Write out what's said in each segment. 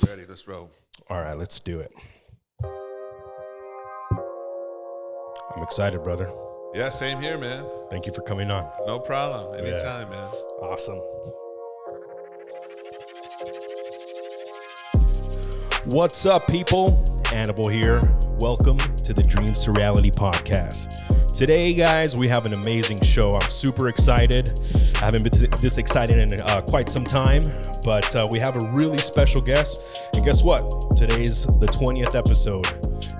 Ready. Let's roll. All right, let's do it. I'm excited, brother. Yeah, same here, man. Thank you for coming on. No problem. Anytime, man. Awesome. What's up, people? Hannibal here. Welcome to the Dreams to Reality podcast. Today, guys, we have an amazing show. I'm super excited. I haven't been this excited in quite some time, but we have a really special guest. And guess what? Today's the 20th episode.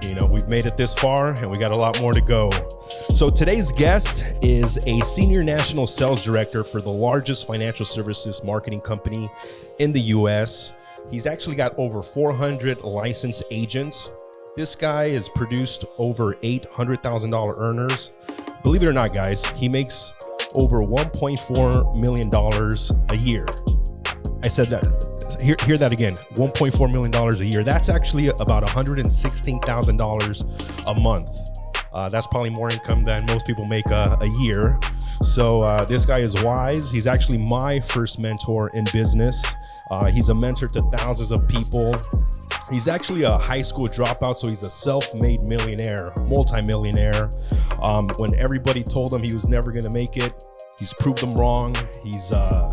You know, we've made it this far and we got a lot more to go. So today's guest is a senior national sales director for the largest financial services marketing company in the U.S. He's actually got over 400 licensed agents. This guy has produced over $800,000 earners. Believe it or not, guys, he makes over $1.4 million a year. I said that. Hear that again. $1.4 million a year. That's actually about $116,000 a month. That's probably more income than most people make a year. So this guy is wise. He's actually my first mentor in business. He's a mentor to thousands of people. He's actually a high school dropout, so he's a self-made millionaire, multi-millionaire. When everybody told him he was never gonna make it, he's proved them wrong. He's a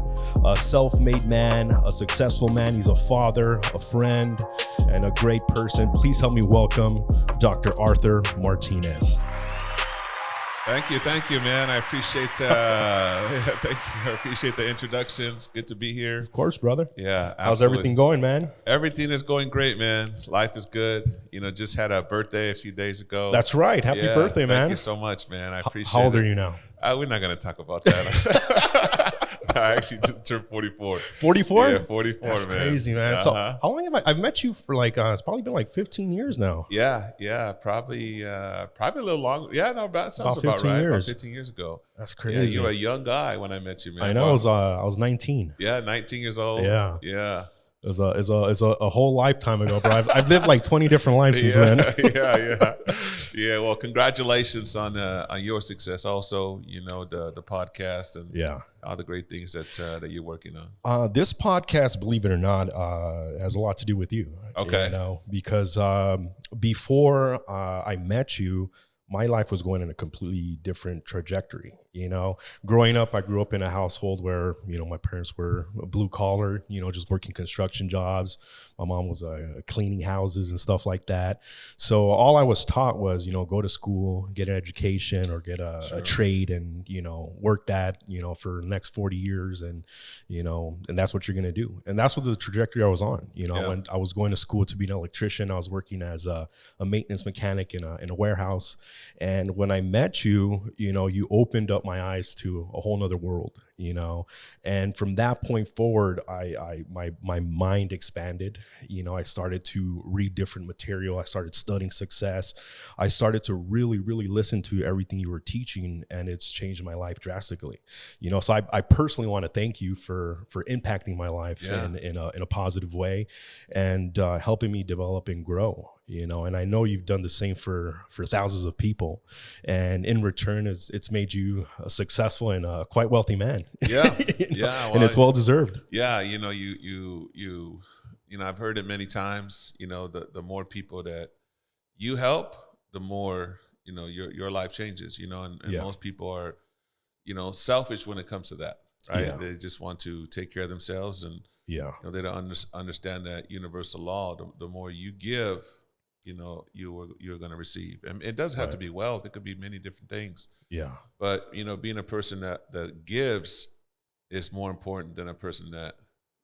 self-made man, a successful man. He's a father, a friend, and a great person. Please help me welcome Dr. Art Martinez. Thank you, man. I appreciate thank you. I appreciate the introductions. Good to be here. Of course, brother. Yeah, absolutely. How's everything going, man? Everything is going great, man. Life is good. You know, just had a birthday a few days ago. That's right. Happy birthday, man. Thank you so much, man. I appreciate it. How old are you now? We're not going to talk about that. I actually just turned 44. 44? Yeah, 44, That's man. crazy, man. So how long have I've met you for it's probably been like 15 years now. Yeah, probably a little longer. Yeah, no, that sounds about right. Years. About 15 years ago. That's crazy. Yeah, you were a young guy when I met you, man. I know. I was 19. Yeah, 19 years old. Yeah. It was a whole lifetime ago, bro. I've lived like 20 different lives since then. Yeah. Well, congratulations on your success. Also, you know, the podcast and all the great things that you're working on. This podcast, believe it or not, has a lot to do with you. Okay. You know, because before I met you, my life was going in a completely different trajectory. You know, growing up, I grew up in a household where, you know, my parents were blue collar, you know, just working construction jobs. My mom was cleaning houses and stuff like that. So all I was taught was, you know, go to school, get an education or get a trade and, you know, work that, you know, for the next 40 years. And, you know, and that's what you're going to do. And that's what the trajectory I was on. You know, when I was going to school to be an electrician, I was working as a maintenance mechanic in a warehouse. And when I met you, you know, you opened up my eyes to a whole nother world, you know, and from that point forward, my mind expanded. You know, I started to read different material. I started studying success. I started to really, really listen to everything you were teaching, and it's changed my life drastically. You know, so I personally want to thank you for impacting my life in a positive way and helping me develop and grow. You know, and I know you've done the same for thousands of people, and in return, it's made you a successful and a quite wealthy man. Yeah, well, and it's well deserved. Yeah, you know, you know, I've heard it many times. You know, the more people that you help, the more, you know, your life changes. You know, and most people are, you know, selfish when it comes to that, right? Yeah. They just want to take care of themselves, and you know, they don't understand that universal law. The more you give, you know, you're going to receive. And it doesn't have to be wealth. It could be many different things. Yeah. But, you know, being a person that gives is more important than a person that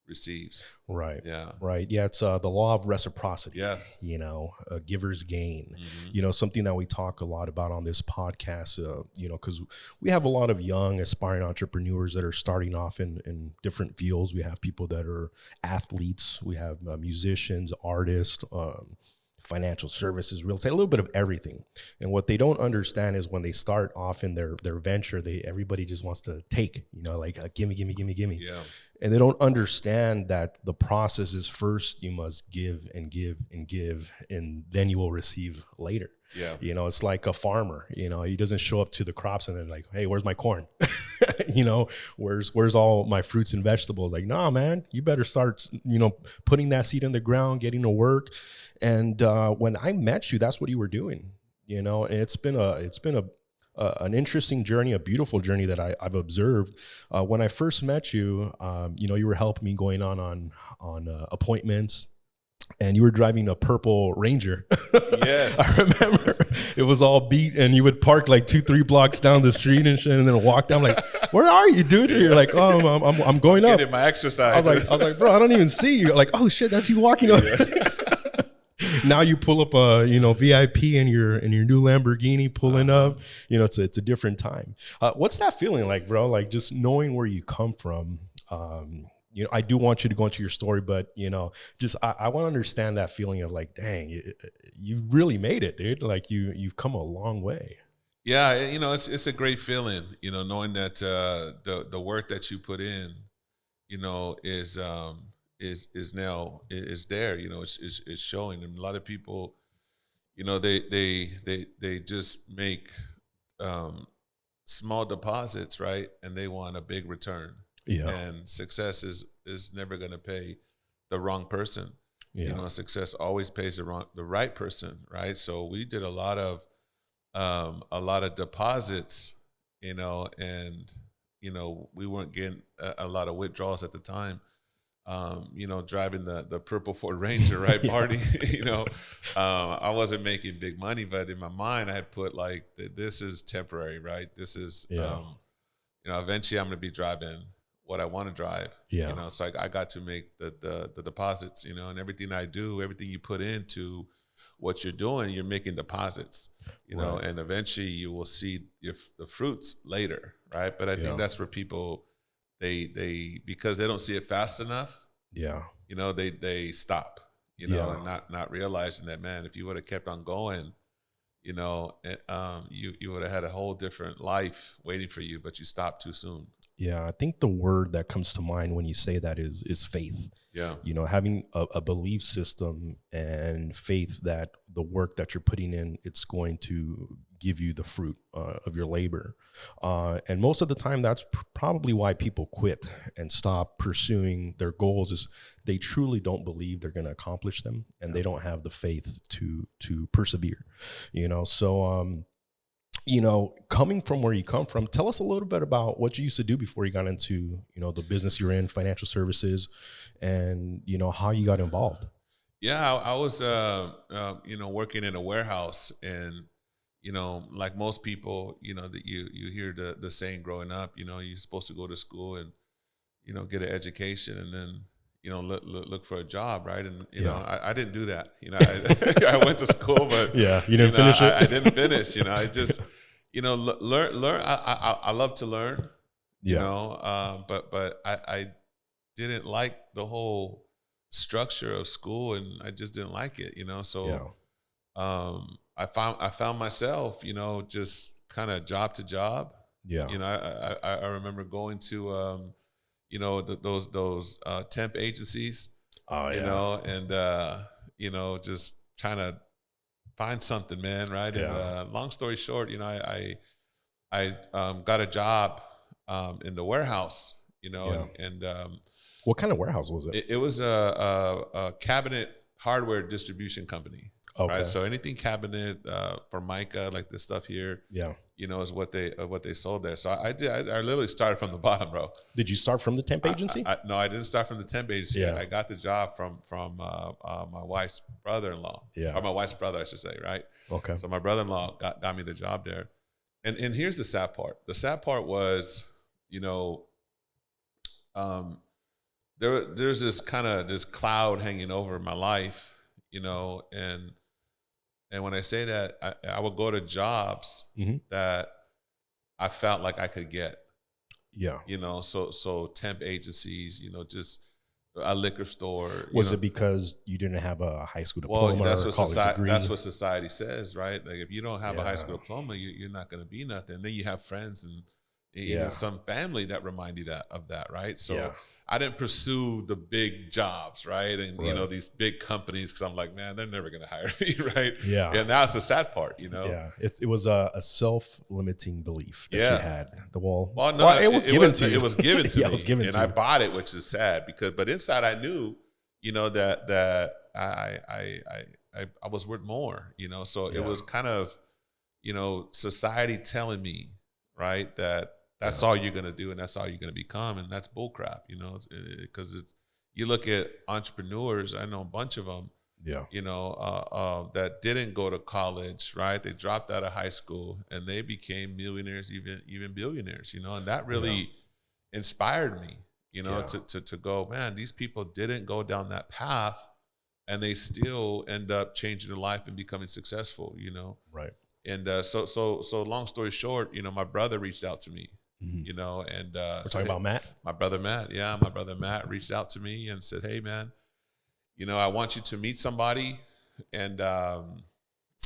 receives. Right. Yeah. Right. Yeah. It's the law of reciprocity. Yes. You know, givers gain. Mm-hmm. You know, something that we talk a lot about on this podcast, you know, because we have a lot of young aspiring entrepreneurs that are starting off in different fields. We have people that are athletes. We have musicians, artists, financial services, real estate, a little bit of everything. And what they don't understand is when they start off in their venture, everybody just wants to take, you know, like gimme. Yeah. And they don't understand that the process is first you must give and give and give, and then you will receive later. Yeah. You know, it's like a farmer, you know, he doesn't show up to the crops and then like, hey, where's my corn? You know, where's all my fruits and vegetables? Like, nah, man, you better start, you know, putting that seed in the ground, getting to work. And when I met you, that's what you were doing, you know, and it's been an interesting journey, a beautiful journey that I've observed. When I first met you, you know, you were helping me going on appointments, and you were driving a purple Ranger. Yes. I remember it was all beat, and you would park like 2-3 blocks down the street and shit, and then walk down like, where are you, dude? And you're like, oh, I'm going up. Getting my exercise. I was like, bro, I don't even see you. Like, oh shit, that's you walking up. Now you pull up a, you know, VIP in your new Lamborghini pulling up, you know, it's a different time. What's that feeling like, bro? Like just knowing where you come from. You know, I do want you to go into your story, but you know, just I want to understand that feeling of like, dang, you really made it, dude. Like you've come a long way. Yeah, you know, it's a great feeling, you know, knowing that the work that you put in, you know, is now there. You know, it's showing, and a lot of people, you know, they just make small deposits, right, and they want a big return. Yeah. And success is never going to pay the wrong person. Yeah. You know, success always pays the right person, right? So we did a lot of deposits, you know, and you know, we weren't getting a lot of withdrawals at the time. You know, driving the purple Ford Ranger, right, Marty? You know, I wasn't making big money, but in my mind, I had put like, this is temporary, right? This is, you know, eventually I'm going to be driving what I want to drive. Yeah. You know, so I got to make the deposits, you know, and everything I do, everything you put into what you're doing, you're making deposits, you know, and eventually you will see the fruits later, right? But I think that's where people, they because they don't see it fast enough, you know, they stop, you know, and not realizing that, man, if you would have kept on going, you know, you would have had a whole different life waiting for you, but you stopped too soon. Yeah, I think the word that comes to mind when you say that is faith. Yeah. You know, having a belief system and faith that the work that you're putting in, it's going to give you the fruit of your labor. And most of the time, that's probably why people quit and stop pursuing their goals, is they truly don't believe they're going to accomplish them, and they don't have the faith to persevere. You know, so you know, coming from where you come from, tell us a little bit about what you used to do before you got into, you know, the business you're in, financial services, and, you know, how you got involved. Yeah, I was, you know, working in a warehouse, and, you know, like most people, you know, that you hear the saying growing up, you know, you're supposed to go to school and, you know, get an education and then, you know, look for a job, right? And, you know, I didn't do that. You know, I went to school, but you didn't finish it. I didn't finish. You know, I just, you know, learn. I love to learn. You know, but I didn't like the whole structure of school, and I just didn't like it. You know, so I found myself, you know, just kind of job to job. Yeah. You know, I remember going to you know, those temp agencies, you know, and, you know, just trying to find something, man. Right. And, long story short, you know, I got a job, in the warehouse, you know, and what kind of warehouse was it? It was a cabinet hardware distribution company. Okay. Right. So anything cabinet, Formica, like this stuff here, you know, is what they sold there. So I literally started from the bottom, bro. Did you start from the temp agency? No, I didn't start from the temp agency. I got the job from my wife's brother-in-law, or my wife's brother, I should say. Right. Okay. So my brother-in-law got me the job there. And here's the sad part. The sad part was, you know, there's this cloud hanging over my life, you know, and when I say that, I would go to jobs that I felt like I could get. Yeah. You know, so temp agencies, you know, just a liquor store. Was it because you didn't have a high school diploma or a college degree? That's what society says, right? Like if you don't have a high school diploma, you're not going to be nothing. And then you have friends and, even some family that remind you of that, right? So Yeah. I didn't pursue the big jobs, right? And, you know, these big companies, because I'm like, man, they're never going to hire me, right? Yeah. And that's the sad part, you know? Yeah. It was a self-limiting belief that you had. Well, no, it was given to you. It was given to me. It was given and to I you. bought it, which is sad, but inside I knew, you know, that I was worth more, you know? So it was kind of, you know, society telling me, right, that's all you're going to do and that's all you're going to become. And that's bullcrap, you know, because you look at entrepreneurs, I know a bunch of them, you know, that didn't go to college, right? They dropped out of high school and they became millionaires, even billionaires, you know, and that really inspired me, you know, to go, man, these people didn't go down that path and they still end up changing their life and becoming successful, you know? Right. And so long story short, you know, my brother reached out to me, you know, and we're talking about Matt? My brother Matt reached out to me and said, hey, man, you know, I want you to meet somebody. And,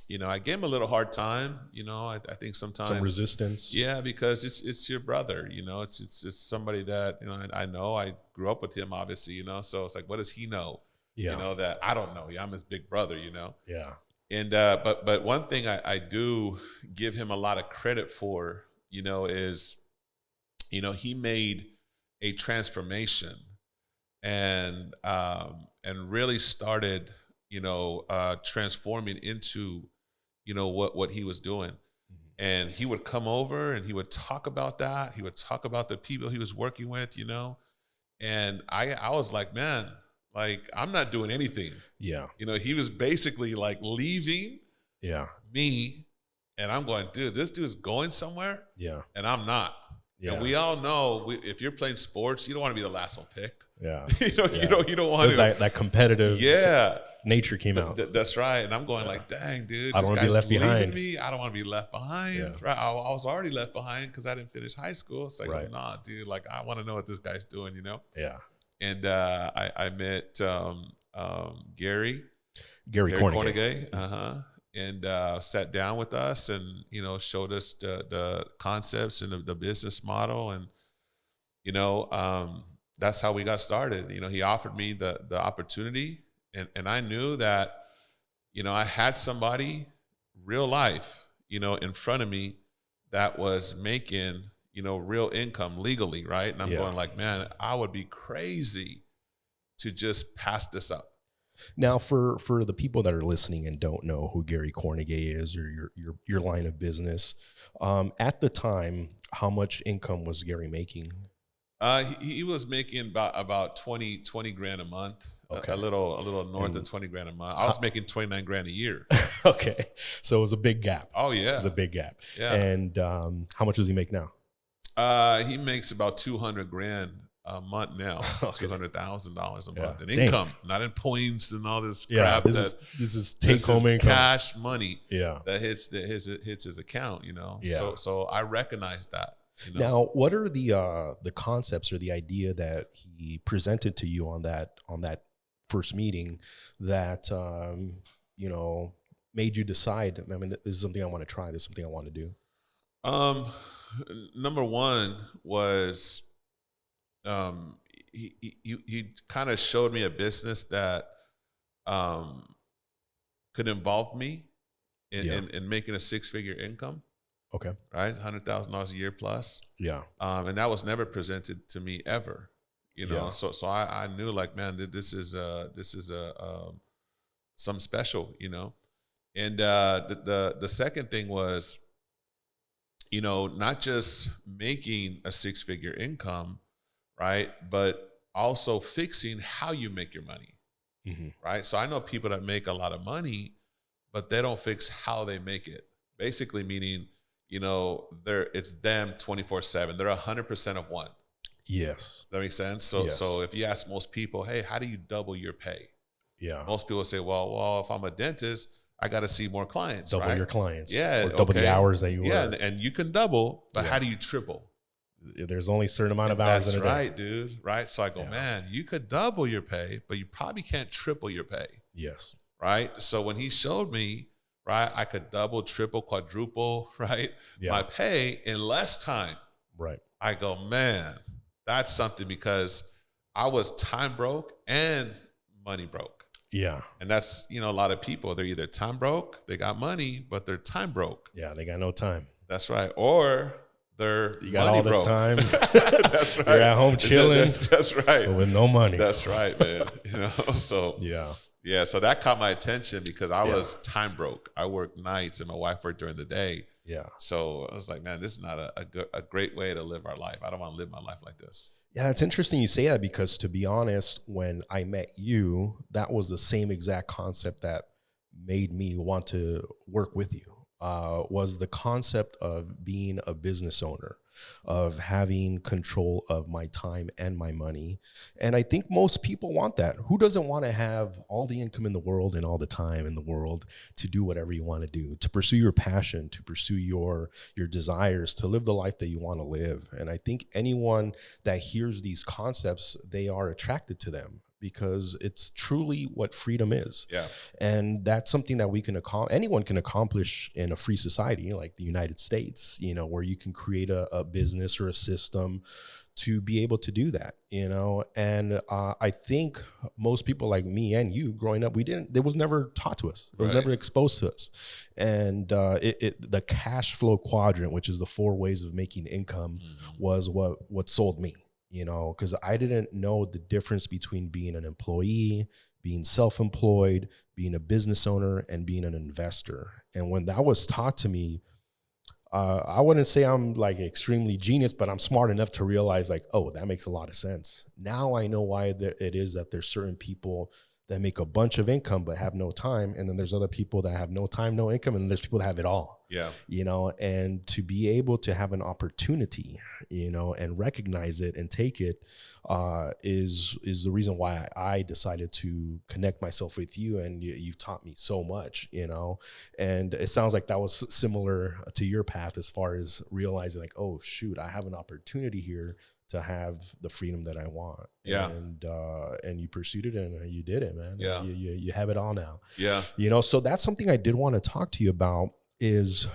you know, I gave him a little hard time, you know, I think sometimes. Some resistance. Yeah, because it's your brother, you know, it's somebody that, you know, I grew up with him, obviously, you know, so it's like, what does he know? You know, that I don't know. I'm his big brother, you know? Yeah. And but one thing I do give him a lot of credit for, you know, is, you know, he made a transformation and really started, you know, transforming into, you know, what he was doing. And he would come over and he would talk about that. He would talk about the people he was working with, you know, and I was like, man, like, I'm not doing anything. Yeah. You know, he was basically like leaving me. And I'm going, dude, this dude's going somewhere. Yeah. And I'm not. Yeah. And we all know if you're playing sports, you don't want to be the last one picked. Yeah. You don't want to. That competitive nature came out. That's right. And I'm going like, dang, dude. I don't want to be left behind. Me. I don't want to be left behind. Yeah. Right. I was already left behind because I didn't finish high school. It's like, nah, dude, like, I want to know what this guy's doing, you know? Yeah. And I met Gary Cornegay, and sat down with us and, you know, showed us the concepts and the business model. And, you know, that's how we got started. You know, he offered me the opportunity, and I knew that, you know, I had somebody real life, you know, in front of me that was making, you know, real income legally, right? And I'm going like, man, I would be crazy to just pass this up. Now, for the people that are listening and don't know who Gary Cornegay is or your line of business, at the time, how much income was Gary making? He was making about 20 grand a month. Okay. A little north of 20 grand a month. I was making 29 grand a year. Okay. So it was a big gap. Oh yeah. It was a big gap. Yeah. And how much does he make now? He makes about 200 grand a month now. Okay. $200,000 a month in income, not in points and all this crap. This is take home income, cash money. Yeah. That hits his account, you know. Yeah. So I recognize that. You know? Now, what are the concepts or the idea that he presented to you on that first meeting that you know, made you decide, I mean, this is something I want to try, this is something I want to do? Number one was he kind of showed me a business that could involve me in making a 6-figure income. Okay. Right. $100,000 a year plus. Yeah. And that was never presented to me ever, you know? So I knew like, man, this is something special, you know? And the second thing was, you know, not just making a 6-figure income, right? But also fixing how you make your money, right? So I know people that make a lot of money, but they don't fix how they make it. Basically meaning, you know, it's them 24/7. They're 100% of one. Yes. That makes sense? So if you ask most people, hey, how do you double your pay? Yeah. Most people say, well, if I'm a dentist, I got to see more clients. Double your clients. Yeah. Or double the hours that you work. Yeah. And you can double, but how do you triple? There's only a certain amount of hours in a day. That's right, dude. Right. So I go, man, you could double your pay, but you probably can't triple your pay. Yes. Right. So when he showed me, right, I could double, triple, quadruple, right, my pay in less time. Right. I go, man, that's something, because I was time broke and money broke. Yeah. And that's, a lot of people, they're either time broke, they got money, but they're time broke. Yeah. They got no time. That's right. Or they're You got money all the broke. time. That's right. You're at home chilling. That's right. But with no money. That's right, man. So yeah. So that caught my attention because I was time broke. I worked nights and my wife worked during the day. Yeah. So I was like, man, this is not a great way to live our life. I don't want to live my life like this. Yeah, it's interesting you say that, because to be honest, when I met you, that was the same exact concept that made me want to work with you, was the concept of being a business owner, of having control of my time and my money. And I think most people want that. Who doesn't want to have all the income in the world and all the time in the world to do whatever you want to do, to pursue your passion, to pursue your desires, to live the life that you want to live? And I think anyone that hears these concepts, they are attracted to them, because it's truly what freedom is. Yeah. And that's something that anyone can accomplish in a free society like the United States, where you can create a business or a system to be able to do that, And I think most people like me and you growing up, it was never taught to us. It was never exposed to us. And the cash flow quadrant, which is the 4 ways of making income, was what sold me. Because I didn't know the difference between being an employee, being self-employed, being a business owner, and being an investor. And when that was taught to me, I wouldn't say I'm like extremely genius, but I'm smart enough to realize like, oh, that makes a lot of sense. Now I know why it is that there's certain people that make a bunch of income but have no time, and then there's other people that have no time, no income, and there's people that have it all. Yeah. And to be able to have an opportunity, and recognize it and take it, is the reason why I decided to connect myself with you, and you've taught me so much, and it sounds like that was similar to your path as far as realizing like, oh shoot, I have an opportunity here to have the freedom that I want. Yeah. And you pursued it and you did it, man. Yeah. You have it all now. Yeah. So that's something I did want to talk to you about, is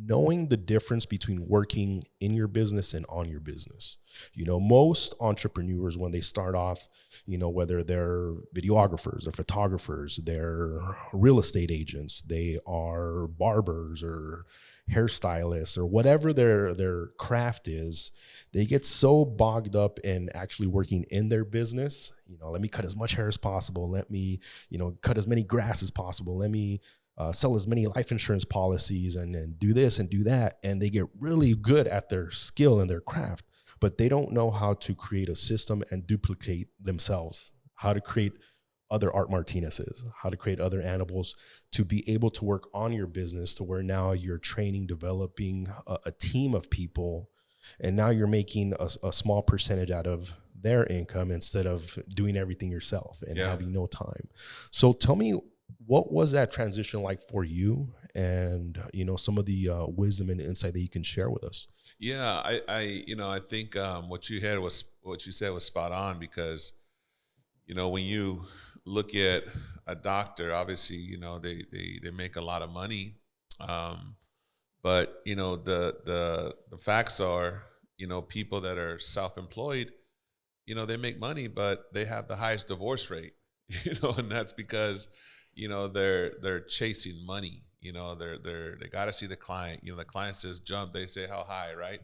knowing the difference between working in your business and on your business. Most entrepreneurs, when they start off, whether they're videographers or photographers, they're real estate agents, they are barbers or hairstylists or whatever their craft is, they get so bogged up in actually working in their business. Let me cut as much hair as possible. Let me, cut as many grass as possible. Let me sell as many life insurance policies and do this and do that. And they get really good at their skill and their craft, but they don't know how to create a system and duplicate themselves, how to create other Art Martinez's, how to create other animals, to be able to work on your business to where now you're training, developing a team of people, and now you're making a small percentage out of their income instead of doing everything yourself and having no time. So tell me, what was that transition like for you, and some of the wisdom and insight that you can share with us? Yeah, I think what you said was spot on, because when you look at a doctor, obviously they make a lot of money, but the facts are people that are self-employed, they make money, but they have the highest divorce rate, and that's because they're chasing money. They got to see the client. The client says jump, they say how high, right?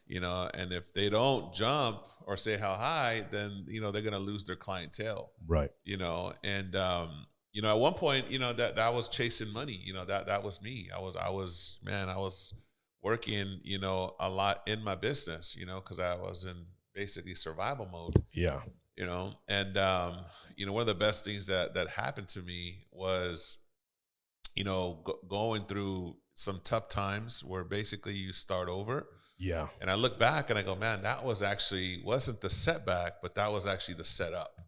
And if they don't jump or say how high, then they're going to lose their clientele, right? And at one point, that I was chasing money. That was me. I was working a lot in my business, because I was in basically survival mode. Yeah. And one of the best things that happened to me was going through some tough times where basically you start over. Yeah. And I look back and I go, man, that wasn't the setback, but that was actually the setup,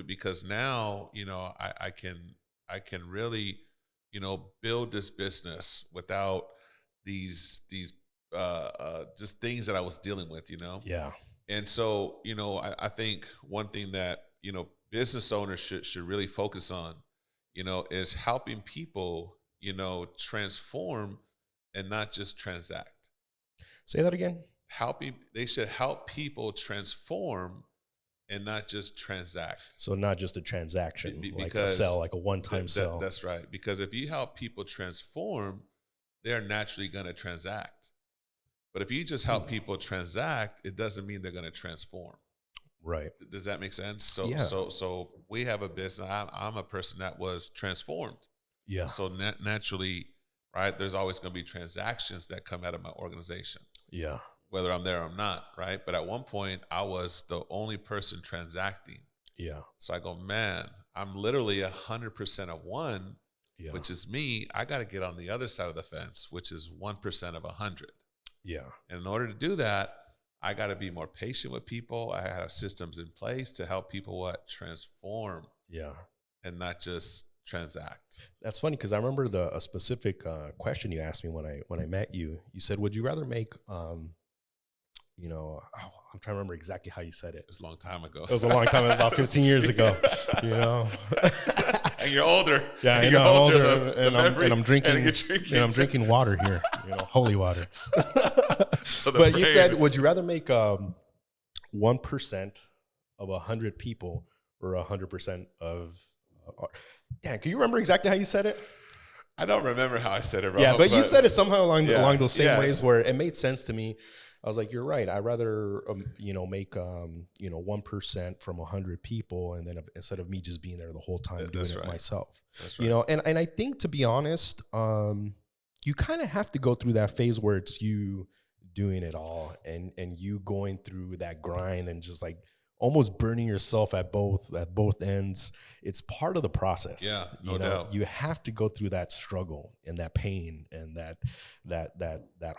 because now, I can really, build this business without these just things that I was dealing with, Yeah. And so, I think one thing that, business owners should really focus on, is helping people, transform and not just transact. Say that again. They should help people transform and not just transact. So not just a transaction, like a because sell, like a one-time sell. That's right. Because if you help people transform, they're naturally going to transact. But if you just help people transact, it doesn't mean they're going to transform. Right. Does that make sense? So we have a business. I'm a person that was transformed. Yeah. So naturally, right, there's always going to be transactions that come out of my organization. Yeah. Whether I'm there or not, right? But at one point, I was the only person transacting. Yeah. So I go, man, I'm literally 100% of one, which is me. I got to get on the other side of the fence, which is 1% of 100. Yeah. And in order to do that, I got to be more patient with people. I have systems in place to help people transform. Yeah. And not just transact. That's funny because I remember a specific question you asked me when I met you. You said, "Would you rather make you know," I'm trying to remember exactly how you said it. It was a long time ago. It was a long time, about 15 years ago. You know. And you're older. Yeah, and I'm older, and I'm drinking water here. You know, holy water. But you said, would you rather make 1% of 100 people or 100% of? Yeah, can you remember exactly how you said it? I don't remember how I said it, bro. Yeah, but you said it somehow along those same ways where it made sense to me. I was like, you're right. I'd rather, make, 1% from 100 people. And then instead of me just being there the whole time doing it myself, that's right. And I think, to be honest, you kind of have to go through that phase where it's you doing it all and you going through that grind and just like almost burning yourself at both ends. It's part of the process. Yeah, no doubt. You have to go through that struggle and that pain and that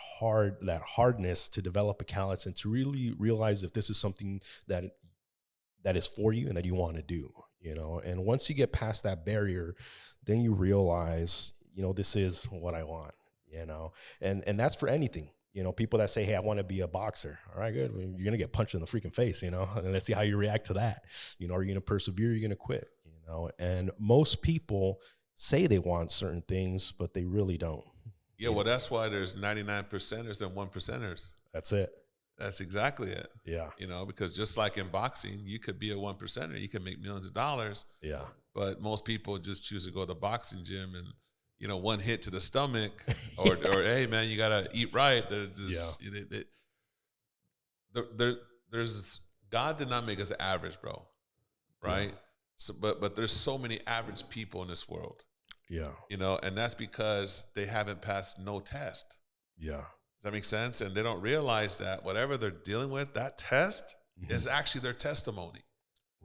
hardness to develop a callus and to really realize if this is something that is for you and that you want to do, And once you get past that barrier, then you realize, this is what I want, and that's for anything. People that say, hey, I want to be a boxer. All right, good. Well, you're going to get punched in the freaking face, and let's see how you react to that. Are you going to persevere? Are you going to quit? And most people say they want certain things, but they really don't. Yeah, well, that's why there's 99 percenters and 1%ers. That's it. That's exactly it. Yeah. Because just like in boxing, you could be a 1%er. You can make millions of dollars. Yeah. But most people just choose to go to the boxing gym and, one hit to the stomach or hey, man, you got to eat right. There's God did not make us average, bro. Right. Yeah. So, but there's so many average people in this world. Yeah. And that's because they haven't passed no test. Yeah. Does that make sense? And they don't realize that whatever they're dealing with, that test is actually their testimony.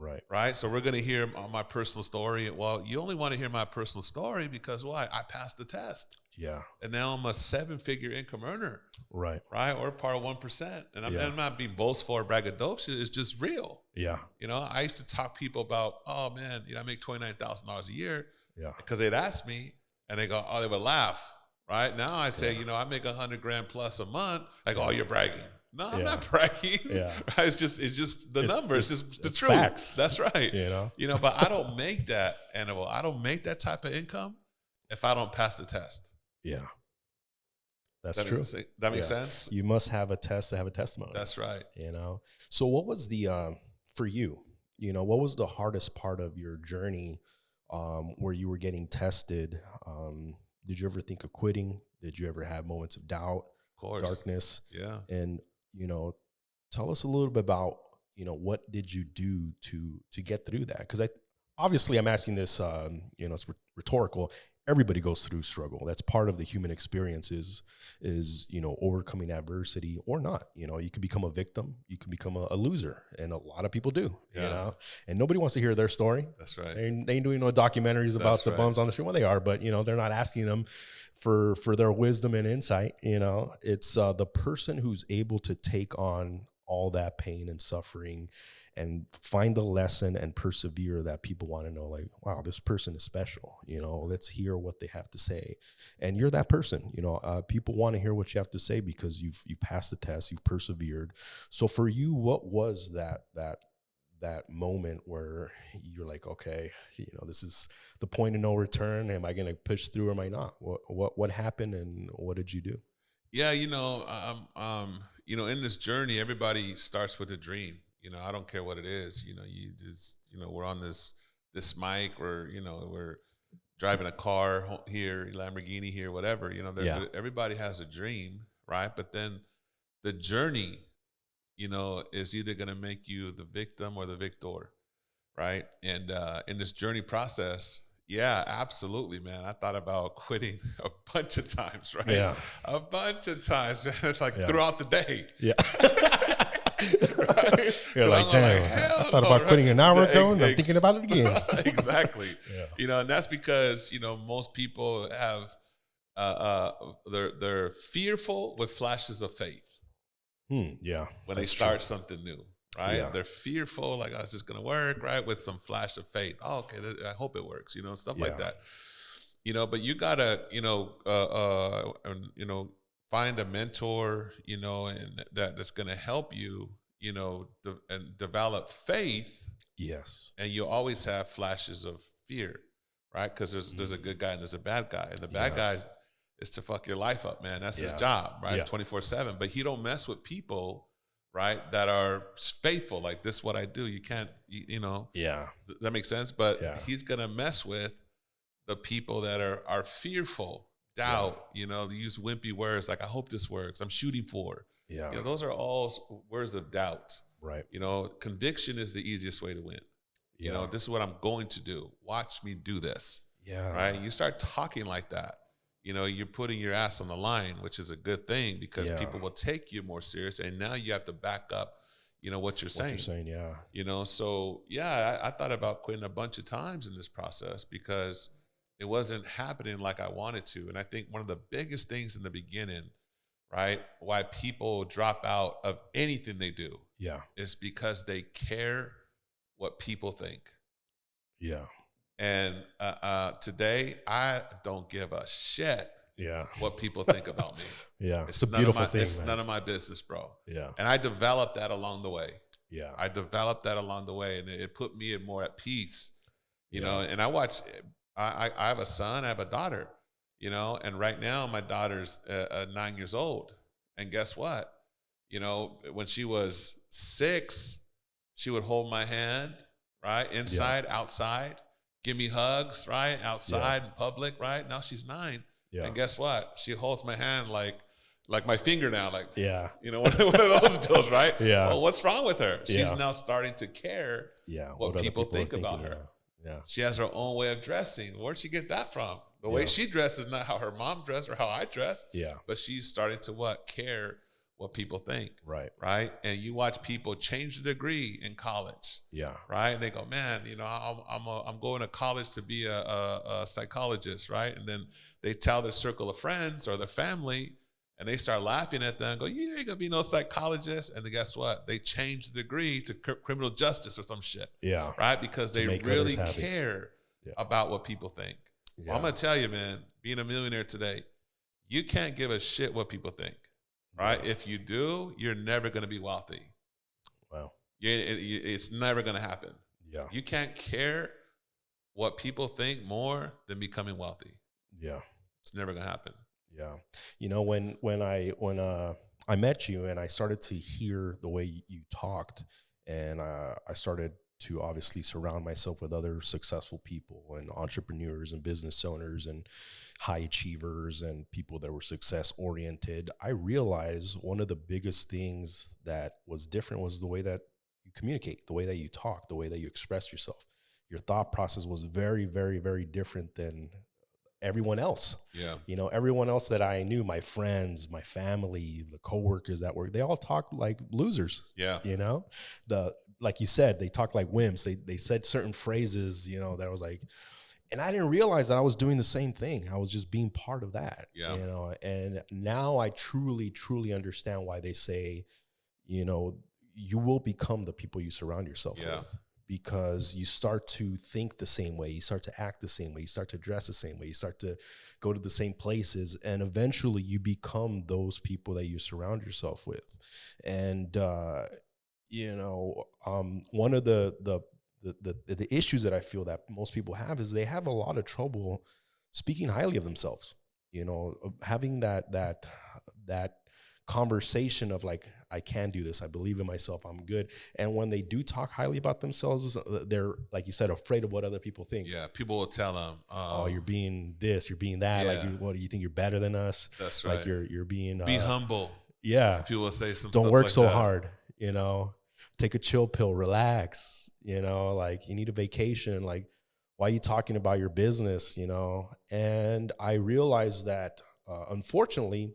Right. Right. So we're going to hear my personal story. Well, you only want to hear my personal story because why? I passed the test. Yeah. And now I'm a 7-figure income earner. Right. Right. Or part of 1%. And I'm not being boastful or braggadocious. It's just real. Yeah. I used to talk to people about, oh man, I make $29,000 a year. Yeah. Because they'd ask me and they go, oh, they would laugh. Right. Now I say, I make $100,000 plus a month. I go, oh, you're bragging. No, I'm not bragging. Yeah. Right? It's just the numbers. It's just the truth. Facts. That's right. But I don't make that animal. I don't make that type of income if I don't pass the test. Yeah. That's true. That makes sense? You must have a test to have a testimony. That's right. So what was for you, what was the hardest part of your journey where you were getting tested? Did you ever think of quitting? Did you ever have moments of doubt, darkness? Yeah. And, tell us a little bit about, what did you do to get through that? Because obviously I'm asking this, it's rhetorical. Everybody goes through struggle. That's part of the human experience is overcoming adversity or not. You can become a victim. You can become a loser. And a lot of people do, and nobody wants to hear their story. That's right. They ain't doing no documentaries about the bums on the street. Well, they are, but, they're not asking them for their wisdom and insight. It's the person who's able to take on all that pain and suffering and find the lesson and persevere that people want to know, like, wow, this person is special. Let's hear what they have to say. And you're that person. People want to hear what you have to say because you've passed the test, you've persevered. So for you, what was that moment where you're like, okay, this is the point of no return. Am I going to push through or am I not? What happened and what did you do? Yeah, in this journey, everybody starts with a dream. I don't care what it is. You just, we're on this mic, or we're driving a car here, Lamborghini here, whatever. Yeah. Everybody has a dream, right? But then the journey, is either going to make you the victim or the victor, right? And in this journey process, yeah, absolutely, man. I thought about quitting a bunch of times, right? Yeah. A bunch of times, man. It's like Yeah. throughout the day. Yeah. Right? You're like, damn, I thought about quitting an hour ago, and I'm thinking about it again. Exactly. Yeah. And that's because, most people have, they're fearful with flashes of faith. Yeah. When they start something new, right? Yeah. They're fearful, like, oh, is this going to work, right? With some flash of faith. Oh, okay, I hope it works, stuff like that. But you got to, find a mentor, and that's going to help you, and develop faith. Yes. And you always have flashes of fear, right? Because there's a good guy and there's a bad guy. And the bad guy is to fuck your life up, man. That's his job, right? 24/7. But he don't mess with people, right, that are faithful. Like, this is what I do. You can't, Yeah. Does that make sense? But he's going to mess with the people that are fearful, doubt, they use wimpy words like, I hope this works. I'm shooting for. Yeah. Those are all words of doubt. Right. Conviction is the easiest way to win. This is what I'm going to do. Watch me do this. Yeah. Right. You start talking like that. You're putting your ass on the line, which is a good thing, because people will take you more serious. And now you have to back up, what you're saying. So I thought about quitting a bunch of times in this process because it wasn't happening like I wanted to. And I think one of the biggest things in the beginning, right, why people drop out of anything they do, is because they care what people think. Yeah. And today, I don't give a shit what people think about me. It's a beautiful thing. It's none of my business, bro. Yeah. And I developed that along the way. Yeah. I developed that along the way, and it put me more at peace, and I have a son, I have a daughter, and right now my daughter's 9 years old. And guess what? When she was 6, she would hold my hand, right? Inside, outside, give me hugs, right? Outside in public, right? Now she's 9. And guess what? She holds my hand like my finger now, like, one of those deals, right? Well, what's wrong with her? She's now starting to care what people think about her. She has her own way of dressing. Where'd she get that from? The way she dresses is not how her mom dressed or how I dress. But she's starting to care what people think. Right. And you watch people change the degree in college. Right. And they go, man, I'm going to college to be a psychologist. Right. And then they tell their circle of friends or their family, and they start laughing at them and go, you ain't gonna be no psychologist. And then guess what? They change the degree to criminal justice or some shit. Right. Because they really care about what people think. Well, I'm gonna tell you, man, being a millionaire today, you can't give a shit what people think. Right? If you do, you're never going to be wealthy. Wow. It's never going to happen. You can't care what people think more than becoming wealthy. It's never going to happen. When I met you and I started to hear the way you talked, and I started to obviously surround myself with other successful people and entrepreneurs and business owners and high achievers and people that were success oriented, I realized one of the biggest things that was different was the way that you communicate, the way that you talk, the way that you express yourself. Your thought process was very, very, very different than everyone else. Everyone else that I knew, my friends, my family, the coworkers that were, they all talked like losers. Like you said, they talk like wimps. They said certain phrases, that was like, and I didn't realize that I was doing the same thing. I was just being part of that, and now I truly, truly understand why they say, you will become the people you surround yourself with, because you start to think the same way. You start to act the same way. You start to dress the same way. You start to go to the same places, and eventually you become those people that you surround yourself with. And, one of the issues that I feel that most people have is they have a lot of trouble speaking highly of themselves, having that that conversation of like, I can do this. I believe in myself. I'm good. And when they do talk highly about themselves, they're, like you said, afraid of what other people think. Yeah. People will tell them, oh, you're being this, you're being that. Yeah. Like, what do you think you're better than us? That's right. Like you're being, be humble. Yeah. People will say some don't stuff work like so that. hard, you know, take a chill pill, relax, you know, like you need a vacation. Like, why are you talking about your business, you know? And I realized that, unfortunately,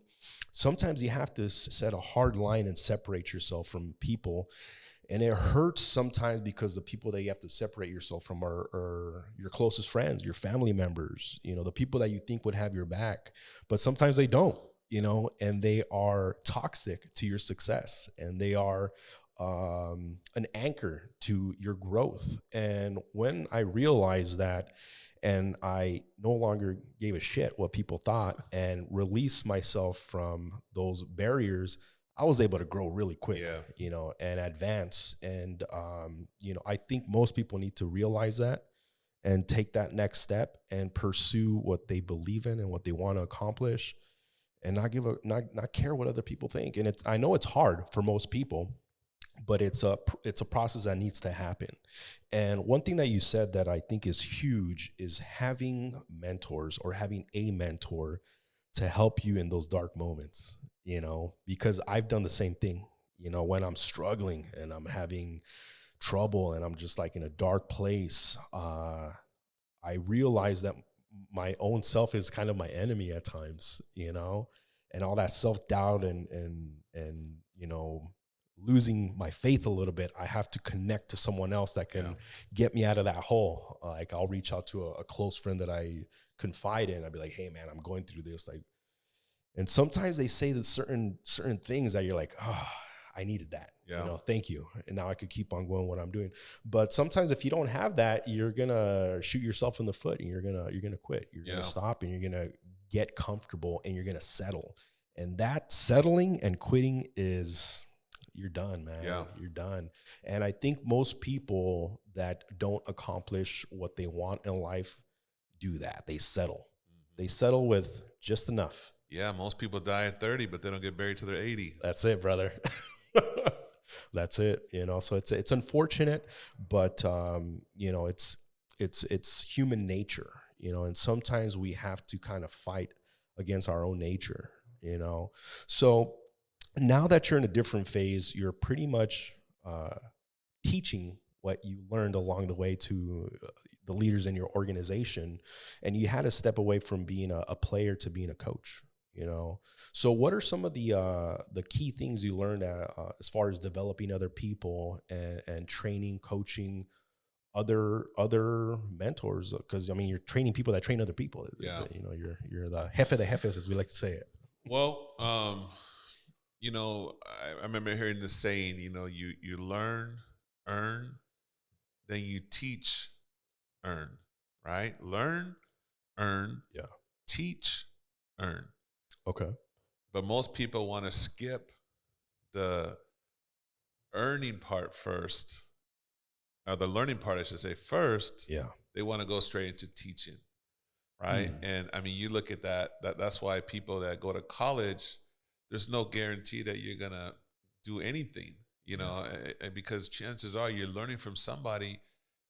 sometimes you have to set a hard line and separate yourself from people. And it hurts sometimes because the people that you have to separate yourself from are your closest friends, your family members, you know, the people that you think would have your back, but sometimes they don't, you know, and they are toxic to your success, and they are an anchor to your growth. And when I realized that, and I no longer gave a shit what people thought and released myself from those barriers, I was able to grow really quick, you know, and advance. And, you know, I think most people need to realize that and take that next step and pursue what they believe in and what they want to accomplish, and not care what other people think. And I know it's hard for most people, but it's a process that needs to happen. And one thing that you said that I think is huge is having mentors, or having a mentor to help you in those dark moments, you know, because I've done the same thing, you know, when I'm struggling and I'm having trouble and I'm just like in a dark place. I realize that my own self is kind of my enemy at times, you know, and all that self-doubt and, you know, losing my faith a little bit. I have to connect to someone else that can get me out of that hole. Like, I'll reach out to a close friend that I confide in. I'd be like, hey man, I'm going through this. Like, and sometimes they say that certain things that you're like, oh, I needed that, you know, thank you. And now I could keep on going what I'm doing. But sometimes if you don't have that, you're going to shoot yourself in the foot, and you're going to quit. You're going to stop, and you're going to get comfortable, and you're going to settle. And that settling and quitting is, you're done, man. You're done. And I think most people that don't accomplish what they want in life do that. They settle. They settle with just enough. Yeah, most people die at 30, but they don't get buried till they're 80. That's it, brother. That's it. You know, so it's unfortunate, but you know, it's human nature, you know, and sometimes we have to kind of fight against our own nature, you know. So now that you're in a different phase, you're pretty much teaching what you learned along the way to the leaders in your organization, and you had to step away from being a player to being a coach, you know. So what are some of the key things you learned as far as developing other people and training, coaching other mentors? Because I mean, you're training people that train other people. You know, you're the jefe de jefes, as we like to say it. Well, you know, I remember hearing this saying, you know, you learn, earn, then you teach, earn, right? Learn, earn, teach, earn. Okay. But most people want to skip the earning part first, or the learning part, I should say, first. Yeah. They want to go straight into teaching, right? And I mean, you look at that's why people that go to college, there's no guarantee that you're going to do anything, you know, because chances are you're learning from somebody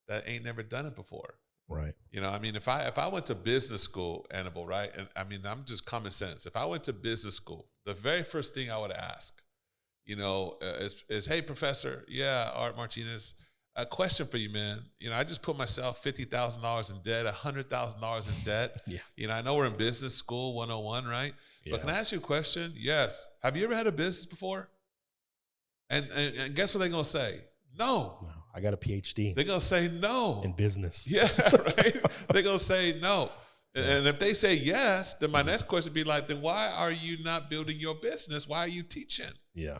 that ain't never done it before. Right. You know, I mean, if I went to business school, Annabelle, right? And I mean, I'm just common sense. If I went to business school, the very first thing I would ask, you know, is, hey, professor, Art Martinez, a question for you, man. You know, I just put myself $50,000 in debt, $100,000 in debt. You know, I know we're in business school 101, right? But can I ask you a question? Yes. Have you ever had a business before? And guess what they're going to say? No. I got a PhD. They're going to say no. In business. Yeah, right? They're going to say no. And if they say yes, then my next question would be like, then why are you not building your business? Why are you teaching? Yeah.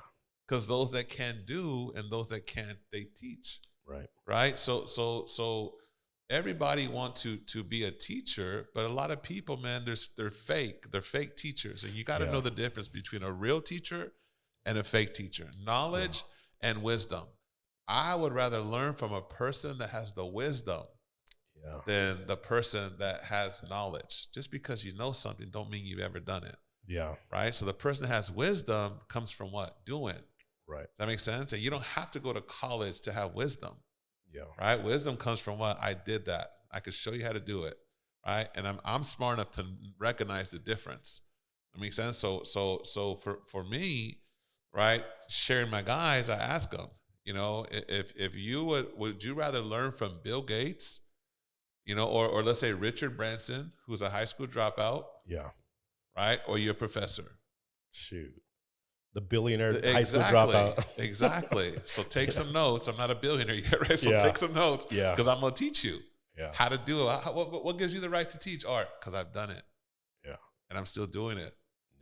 Because those that can do and those that can't, they teach. Right. Right. So everybody wants to be a teacher, but a lot of people, man, they're fake. They're fake teachers. And you got to know the difference between a real teacher and a fake teacher. Knowledge and wisdom. I would rather learn from a person that has the wisdom than the person that has knowledge. Just because you know something don't mean you've ever done it. Yeah. Right. So the person that has wisdom comes from what? Doing. Right. Does that make sense? And you don't have to go to college to have wisdom. Yeah. Right. Wisdom comes from what? I did that. I could show you how to do it. Right. And I'm smart enough to recognize the difference. That makes sense. So for me, right, sharing my guys, I ask them, if you would you rather learn from Bill Gates, or let's say Richard Branson, who's a high school dropout, Yeah. right, or you're a professor? Shoot. The billionaire Exactly. high school dropout. Exactly. So take some notes. I'm not a billionaire yet, right? So take some notes because I'm going to teach you how to do it. What gives you the right to teach art? Because I've done it. Yeah. And I'm still doing it.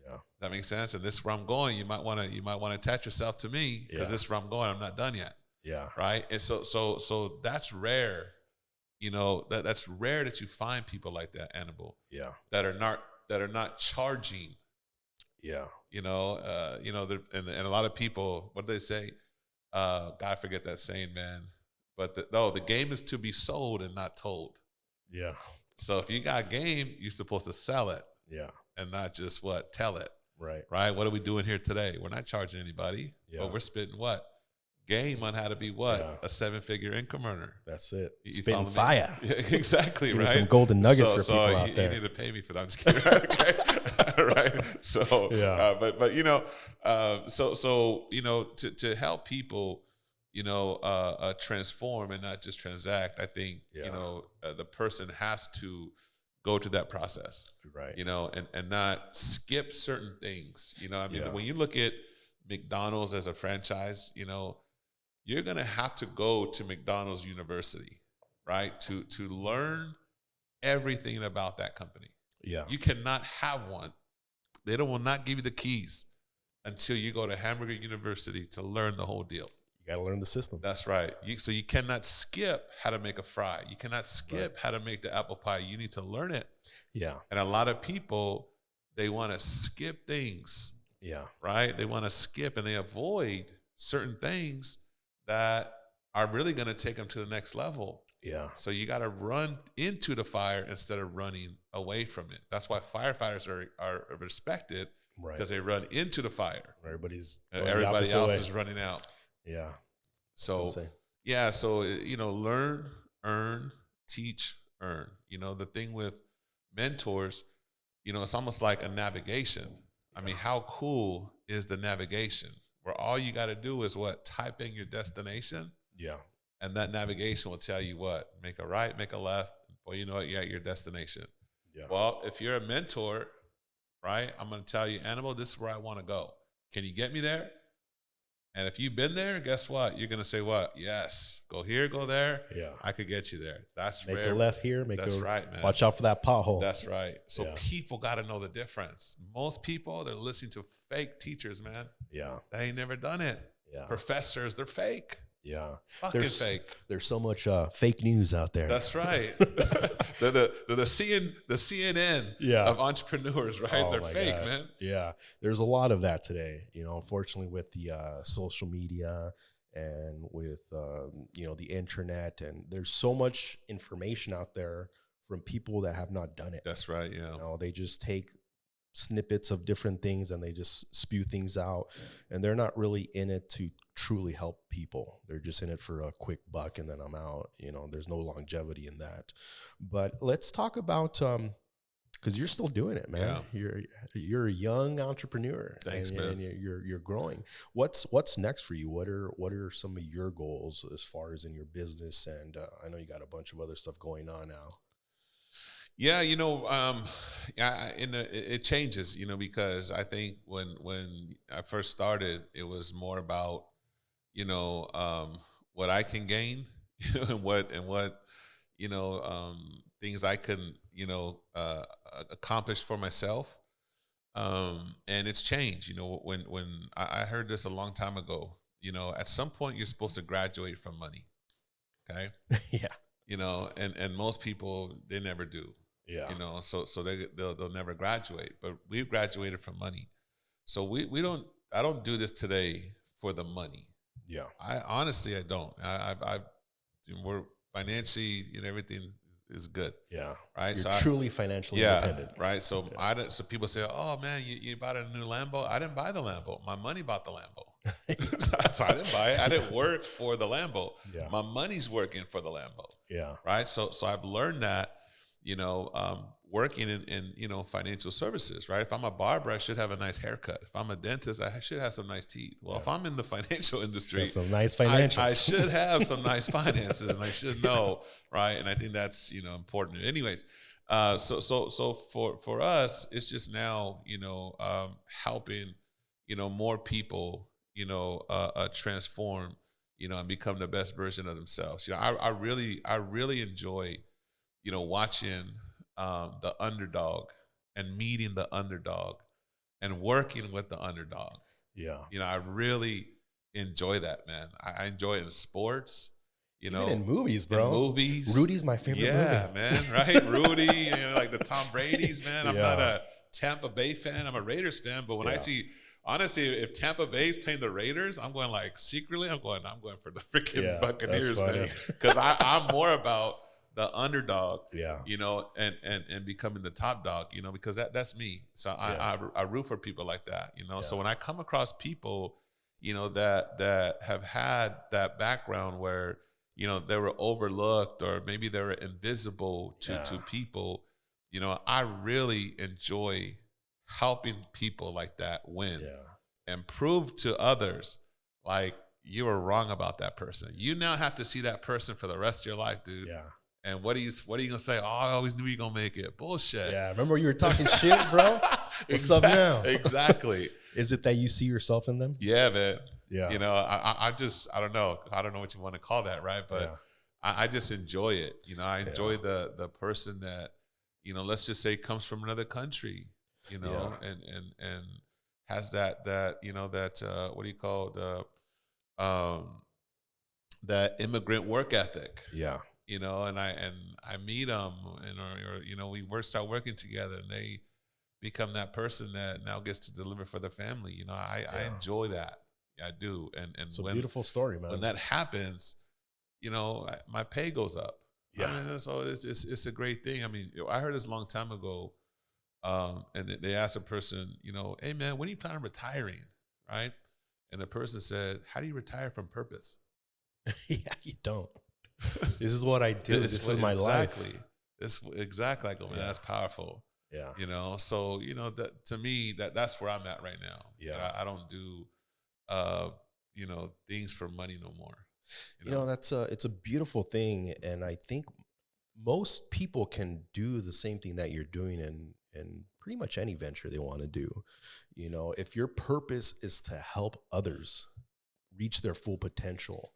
Yeah. That makes sense. And this is where I'm going. You might want to attach yourself to me because this is where I'm going. I'm not done yet. Yeah. Right. And so that's rare. That's rare that you find people like that, Annabelle. Yeah. That are not charging. Yeah. And a lot of people, what do they say? God, forget that saying, man. But the game is to be sold and not told. Yeah. So if you got game, you're supposed to sell it. Yeah. And not just tell it. Right. Right. What are we doing here today? We're not charging anybody, but we're spitting what? Game on how to be what? Yeah. A 7-figure income earner. That's it. Spitting fire. Yeah, exactly. Give right. Some golden nuggets for people out there. You need to pay me for that. I'm just kidding. Okay. Right. So, yeah. To help people, transform and not just transact, I think, the person has to go to that process, right? And not skip certain things. When you look at McDonald's as a franchise, you're going to have to go to McDonald's University, right? To learn everything about that company. Yeah. You cannot have one. They will not give you the keys until you go to Hamburger University to learn the whole deal. You got to learn the system. That's right. So you cannot skip how to make a fry. You cannot skip how to make the apple pie. You need to learn it. Yeah. And a lot of people, they want to skip things. Yeah. Right? They want to skip and they avoid certain things that are really going to take them to the next level. Yeah. So you got to run into the fire instead of running away from it. That's why firefighters are respected, because they run into the fire. Everybody else is running out. Yeah. So, learn, earn, teach, earn. The thing with mentors, it's almost like a navigation. I mean, how cool is the navigation where all you got to do is type in your destination. Yeah. And that navigation will tell you make a right, make a left. Well, you know what? You're at your destination. Yeah. Well, if you're a mentor, right, I'm going to tell you, Annabelle, this is where I want to go. Can you get me there? And if you've been there, guess what? You're going to say what? Yes. Go here, go there. Yeah. I could get you there. That's make rare. a left here. That's right, man. Watch out for that pothole. That's right. So people got to know the difference. Most people, they're listening to fake teachers, man. Yeah. They ain't never done it. Yeah. Professors, they're fake. Yeah. Fucking fake. There's so much fake news out there. That's right. the CNN of entrepreneurs, right? Oh, they're fake, God. Man. Yeah. There's a lot of that today, unfortunately, with the social media and with, the internet. And there's so much information out there from people that have not done it. That's right, yeah. They just take snippets of different things and they just spew things out, and they're not really in it to truly help people. They're just in it for a quick buck and then I'm out. There's no longevity in that. But let's talk about because you're still doing it, man. Yeah. You're a young entrepreneur. Thanks, man. And you're growing. What's next for you? What are some of your goals as far as in your business? And I know you got a bunch of other stuff going on now. Yeah, it changes, because I think when I first started, it was more about, what I can gain, and what things I can, accomplish for myself. And it's changed, when I heard this a long time ago, at some point you're supposed to graduate from money. Okay. Yeah. And most people, they never do. Yeah. So they'll never graduate, but we've graduated from money. So I don't do this today for the money. Yeah. I honestly don't. We're financially, everything is good. Yeah. Right. You're truly financially independent. Right. So so people say, oh man, you bought a new Lambo. I didn't buy the Lambo. My money bought the Lambo. So I didn't buy it. I didn't work for the Lambo. Yeah. My money's working for the Lambo. Yeah. Right. So I've learned that, working in financial services, right? If I'm a barber, I should have a nice haircut. If I'm a dentist, I should have some nice teeth. Well, if I'm in the financial industry, some nice financials. I should have some nice finances, and I should know, right? And I think that's important. Anyways, so for us, it's just now helping more people transform and become the best version of themselves. I really enjoy watching the underdog and meeting the underdog and working with the underdog. Yeah. I really enjoy that, man. I enjoy it in sports, Even in movies, bro. In movies. Rudy's my favorite movie. Yeah, man, right? Rudy, like the Tom Brady's, man. I'm not a Tampa Bay fan. I'm a Raiders fan. But when I see, honestly, if Tampa Bay's playing the Raiders, I'm going secretly, I'm going for the freaking Buccaneers, man. Because I'm more about the underdog, and becoming the top dog, because that's me. So I root for people like that, So when I come across people, that have had that background where, they were overlooked or maybe they were invisible to people, I really enjoy helping people like that win and prove to others, like, you were wrong about that person. You now have to see that person for the rest of your life, dude. Yeah. And what are you gonna say? Oh, I always knew you were gonna make it. Bullshit. Yeah, remember you were talking shit, bro? What's up now? Exactly. Is it that you see yourself in them? Yeah, man. Yeah. I don't know. I don't know what you want to call that, right? But I just enjoy it. I enjoy the person that, let's just say comes from another country, and has that what do you call that immigrant work ethic. Yeah. And I meet them, or we start working together, and they become that person that now gets to deliver for their family. I enjoy that. I do. And it's a beautiful story, man. When that happens, my pay goes up. Yeah. So it's a great thing. I mean, I heard this a long time ago, and they asked a person, hey man, when are you planning on retiring, right? And the person said, how do you retire from purpose? Yeah, you don't. This is what I do. This is my life. This exactly. Like, man, that's powerful. Yeah. So that to me, that's where I'm at right now. Yeah. I don't do things for money no more. It's a beautiful thing, and I think most people can do the same thing that you're doing in pretty much any venture they want to do. If your purpose is to help others reach their full potential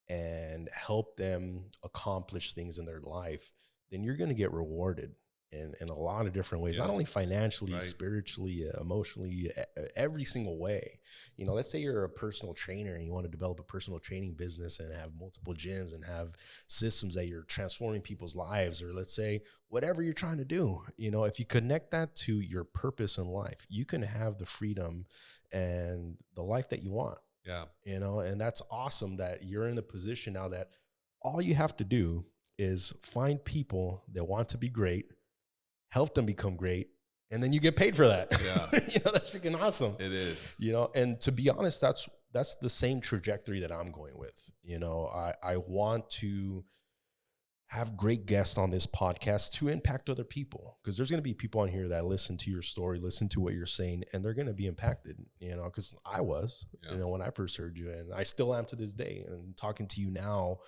and help them accomplish things in their life, then you're going to get rewarded in a lot of different ways, not only financially, spiritually, emotionally, every single way. Let's say you're a personal trainer and you want to develop a personal training business and have multiple gyms and have systems that you're transforming people's lives, or let's say whatever you're trying to do. If you connect that to your purpose in life, you can have the freedom and the life that you want. Yeah. And that's awesome that you're in a position now that all you have to do is find people that want to be great, help them become great, and then you get paid for that. Yeah. That's freaking awesome. It is. And to be honest, that's the same trajectory that I'm going with. I want to have great guests on this podcast to impact other people, because there's going to be people on here that listen to your story, listen to what you're saying, and they're going to be impacted, because I was, when I first heard you, and I still am to this day. And talking to you now,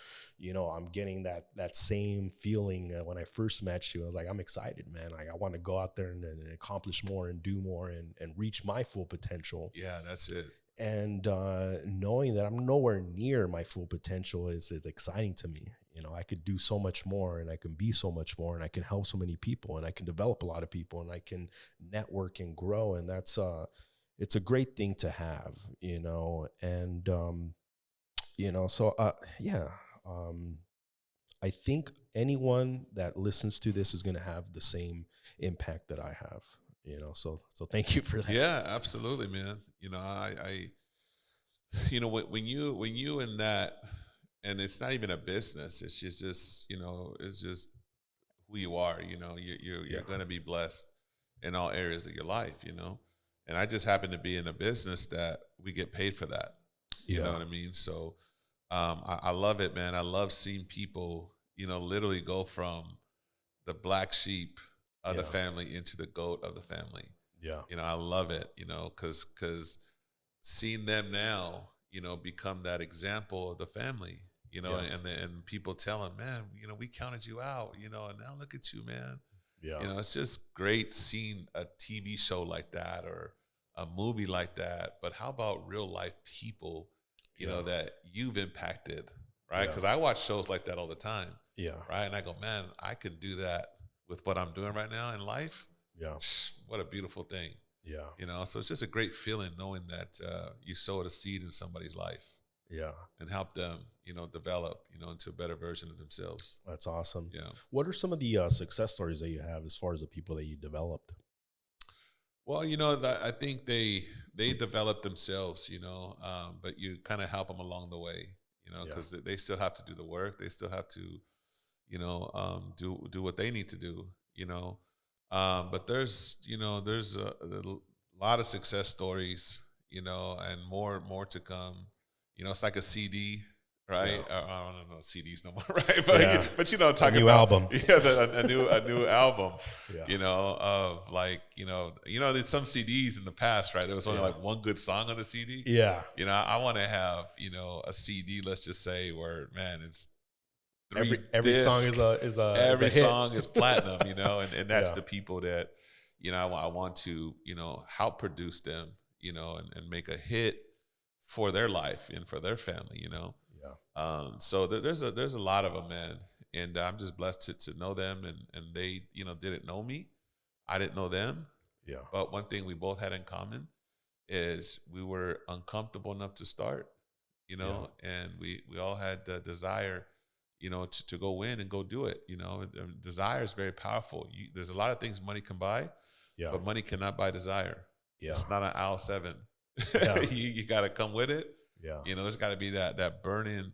I'm getting that same feeling when I first met you. I was like, I'm excited, man. Like, I want to go out there and accomplish more and do more and reach my full potential. Yeah, that's it. And knowing that I'm nowhere near my full potential is exciting to me. I could do so much more, and I can be so much more, and I can help so many people, and I can develop a lot of people, and I can network and grow. And that's it's a great thing to have, and I think anyone that listens to this is going to have the same impact that I have. So thank you for that. Yeah, absolutely, man. When you in that, and it's not even a business, it's just it's just who you are. You know, you're going to be blessed in all areas of your life, you know. And I just happen to be in a business that we get paid for that. You know what I mean? So I love it, man. I love seeing people, you know, literally go from the black sheep of the family into the goat of the family. Yeah. You know, I love it, you know, because seeing them now, you know, become that example of the family, you know, and people tell them, man, you know, we counted you out, you know, and now look at you, man. Yeah. You know, it's just great seeing a TV show like that or a movie like that. But how about real life people, you know, that you've impacted, right? Because I watch shows like that all the time. Yeah. Right. And I go, man, I could do that with what I'm doing right now in life. Yeah. What a beautiful thing. Yeah. You know, so it's just a great feeling knowing that you sowed a seed in somebody's life. Yeah. And help them, you know, develop, you know, into a better version of themselves. That's awesome. Yeah. What are some of the success stories that you have as far as the people that you developed? Well, you know, I think they develop themselves, you know, but you kind of help them along the way, you know, because they still have to do the work. They still have to, you know, do what they need to do, you know. But there's, you know, there's a lot of success stories, you know, and more to come. You know, it's like a CD, right? Yeah. I don't know CDs no more, right? But you know, talking a new about album, a new album. Yeah. You know, of like, you know, there's some CDs in the past, right? There was only like one good song on the CD. Yeah. You know, I want to have, you know, a CD. Let's just say where, man, it's every song is a song is platinum, you know, and that's the people that, you know, I want to, you know, help produce them, you know, and make a hit for their life and for their family, you know. Yeah. So there's a lot of them, man, and I'm just blessed to know them, and they, you know, didn't know me, I didn't know them. Yeah. But one thing we both had in common is we were uncomfortable enough to start, you know, and we all had the desire, you know, to go in and go do it. You know, desire is very powerful. There's a lot of things money can buy, but money cannot buy desire. Yeah. It's not an aisle 7. Yeah. you got to come with it. Yeah. You know, there's got to be that burning,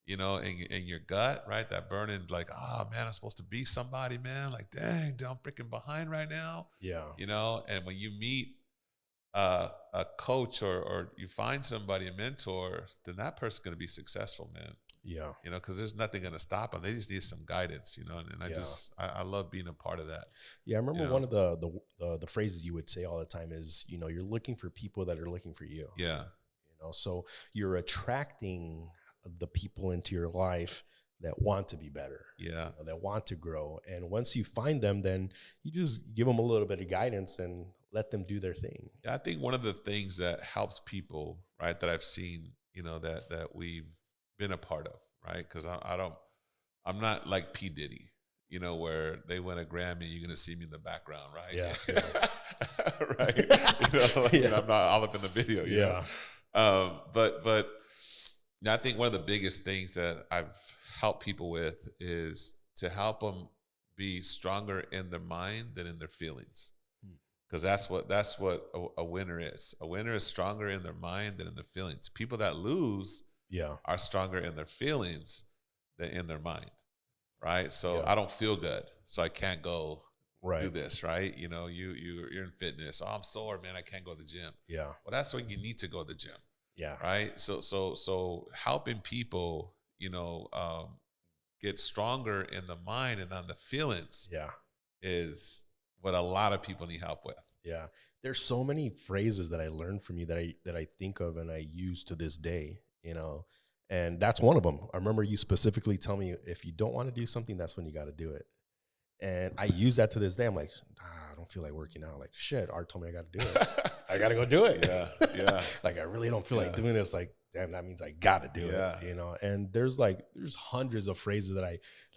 you know, in your gut, right? That burning, like, oh man, I'm supposed to be somebody, man. Like, dang, I'm freaking behind right now. Yeah. You know, and when you meet a coach or you find somebody, a mentor, then that person's going to be successful, man. Yeah. You know, because there's nothing going to stop them. They just need some guidance, you know, and I love being a part of that. Yeah. I remember one of the phrases you would say all the time is, you know, you're looking for people that are looking for you. Yeah. You know, so you're attracting the people into your life that want to be better. Yeah. You know, that want to grow. And once you find them, then you just give them a little bit of guidance and let them do their thing. Yeah. I think one of the things that helps people, right, that I've seen, you know, that we've been a part of, right? Because I'm not like P. Diddy, you know, where they win a Grammy, you're gonna see me in the background, right? Yeah. Right. You know, like, I'm not all up in the video. You know? But I think one of the biggest things that I've helped people with is to help them be stronger in their mind than in their feelings. Because that's what a winner is. A winner is stronger in their mind than in their feelings. People that lose are stronger in their feelings than in their mind, right? So I don't feel good, so I can't go do this, right? You know, you're in fitness. Oh, I'm sore, man, I can't go to the gym. Yeah. Well, that's when you need to go to the gym. Yeah. Right. So helping people, you know, get stronger in the mind and on the feelings. Is what a lot of people need help with. Yeah. There's so many phrases that I learned from you that I think of and I use to this day, you know, and that's one of them. I remember you specifically telling me, if you don't want to do something, that's when you got to do it. And I use that to this day. I'm like, I don't feel like working out. Like, shit, Art told me I got to do it. I got to go do it. Yeah. Like, I really don't feel like doing this. Like, damn, that means I got to do it, you know? And there's hundreds of phrases that